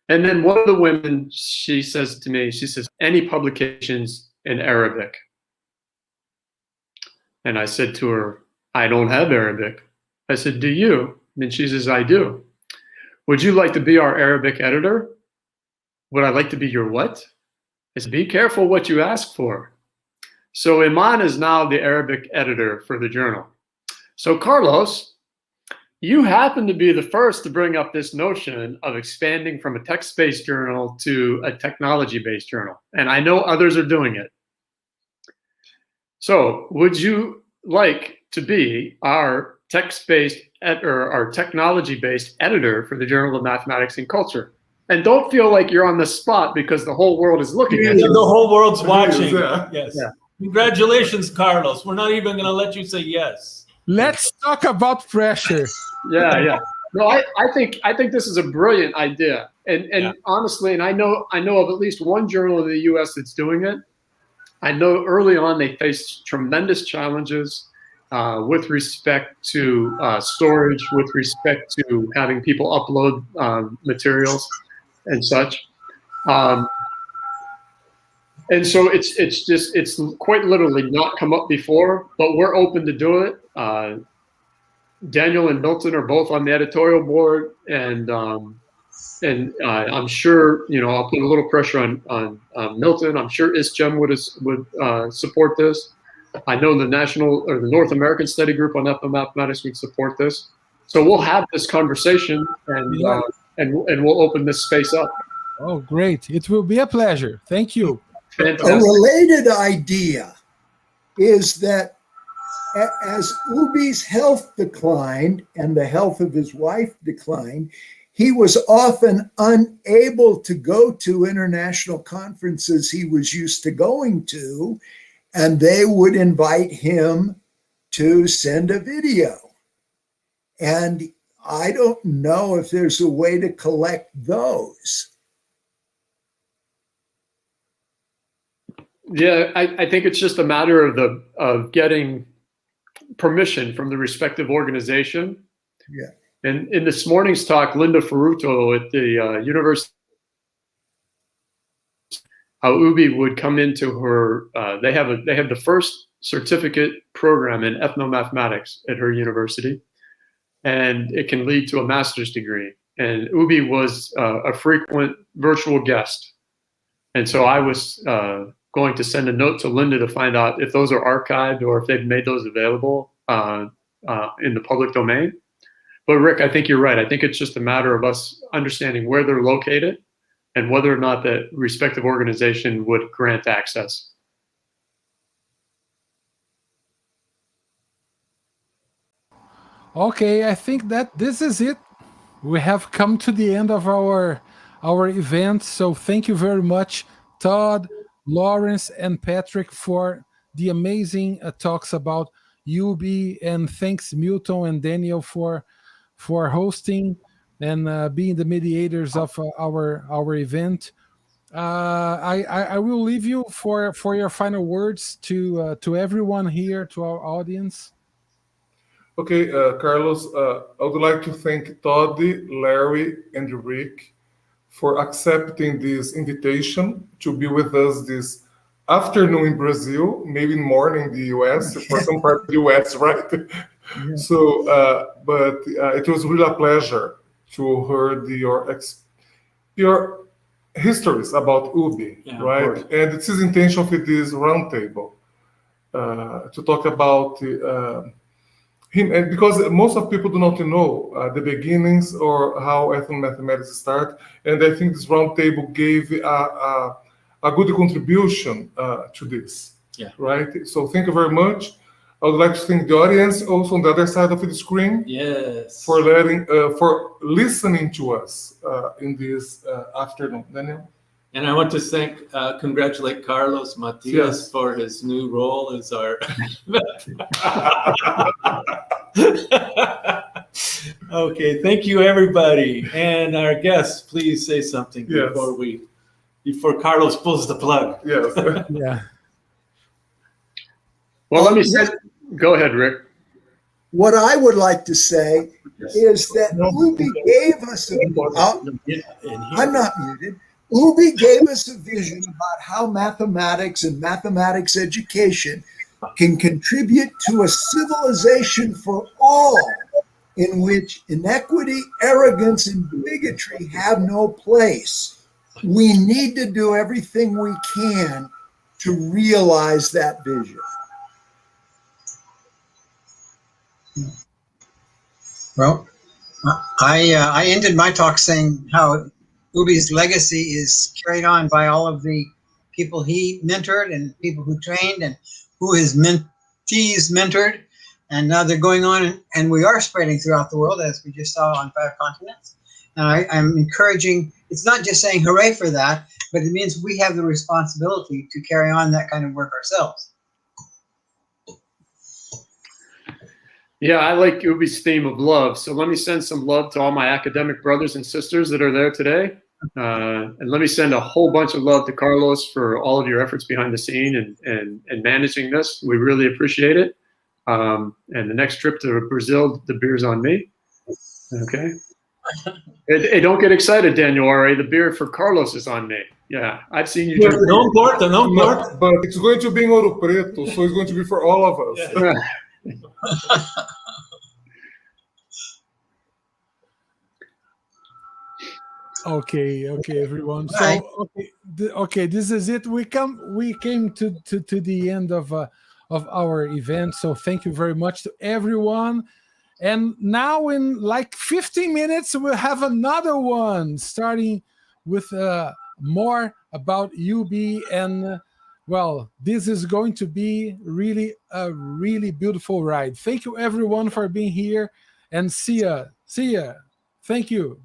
And then one of the women, she says to me, she says, "Any publications in Arabic?" And I said to her, "I don't have Arabic." I said, "Do you?" And she says, "I do." "Would you like to be our Arabic editor?" "Would I like to be your what?" I said, "Be careful what you ask for." So Iman is now the Arabic editor for the journal. So Carlos, you happen to be the first to bring up this notion of expanding from a text-based journal to a technology-based journal. And I know others are doing it. So would you like to be our text-based or our technology-based editor for the Journal of Mathematics and Culture? And don't feel like you're on the spot because the whole world is looking at you. The whole world's watching. Yeah. Yes. Yeah. Congratulations, Carlos. We're not even going to let you say yes. Let's talk about pressure. Yeah. No, I think this is a brilliant idea. And honestly, and I know of at least one journal in the US that's doing it. I know early on they faced tremendous challenges with respect to storage, with respect to having people upload materials and such. And so it's quite literally not come up before, but we're open to do it. Daniel and Milton are both on the editorial board, and I'm sure, I'll put a little pressure on Milton. I'm sure ISGEM would support this. I know the national or the North American Study Group on Ethnomathematics would support this. So we'll have this conversation, and we'll open this space up. Oh, great! It will be a pleasure. Thank you. Fantastic. A related idea is that as Ubi's health declined and the health of his wife declined, he was often unable to go to international conferences he was used to going to, and they would invite him to send a video. And I don't know if there's a way to collect those. Yeah, I think it's just a matter of getting permission from the respective organization. Yeah. And in this morning's talk, Linda Ferruto at the University, how Ubi would come into her. They have the first certificate program in ethnomathematics at her university, and it can lead to a master's degree. And Ubi was a frequent virtual guest, and so I was going to send a note to Linda to find out if those are archived or if they've made those available in the public domain. But Rick, I think you're right. I think it's just a matter of us understanding where they're located and whether or not the respective organization would grant access. Okay, I think that this is it. We have come to the end of our event. So thank you very much, Todd, Lawrence, and Patrick, for the amazing talks about UB, and thanks Milton and Daniel for hosting and being the mediators of our event. I will leave you for your final words to everyone here, to our audience. Okay, Carlos, I would like to thank Todd, Larry, and Rick for accepting this invitation to be with us this afternoon in Brazil, maybe morning in the US, for some part of the US, right? Yeah. So, but it was really a pleasure to hear your histories about Ubi, Yeah, right? And it's his intention with this roundtable to talk about him, and because most of people do not know the beginnings or how ethnomathematics start, and I think this roundtable gave a good contribution to this. Yeah. Right. So thank you very much. I would like to thank the audience also on the other side of the screen. Yes. For listening to us in this afternoon. Daniel. And I want to congratulate Carlos Matias for his new role as our. Okay, thank you, everybody, and our guests. Please say something before Carlos pulls the plug. Yes. Yeah. Well, let me say. Go ahead, Rick. What I would like to say is that Ubi gave us I'm not muted. Ubi gave us a vision about how mathematics and mathematics education can contribute to a civilization for all, in which inequity, arrogance, and bigotry have no place. We need to do everything we can to realize that vision. Well, I ended my talk saying how Ubi's legacy is carried on by all of the people he mentored and people who trained and who his mentees mentored. And now they're going on, and we are spreading throughout the world, as we just saw on 5 continents. And I'm encouraging, it's not just saying hooray for that, but it means we have the responsibility to carry on that kind of work ourselves. Yeah, I like Ubi's theme of love. So let me send some love to all my academic brothers and sisters that are there today. And let me send a whole bunch of love to Carlos for all of your efforts behind the scene and managing this. We really appreciate it. And the next trip to Brazil, the beer's on me. Okay. Hey, don't get excited, Daniel. The beer for Carlos is on me. Yeah, I've seen you drink. No importa. But it's going to be in Ouro Preto, so it's going to be for all of us. Yeah. Okay, everyone. So okay, this is it. We came to the end of our event. So thank you very much to everyone. And now in like 15 minutes, we'll have another one starting with more about UB. And well, this is going to be really a really beautiful ride. Thank you everyone for being here, and see ya. Thank you.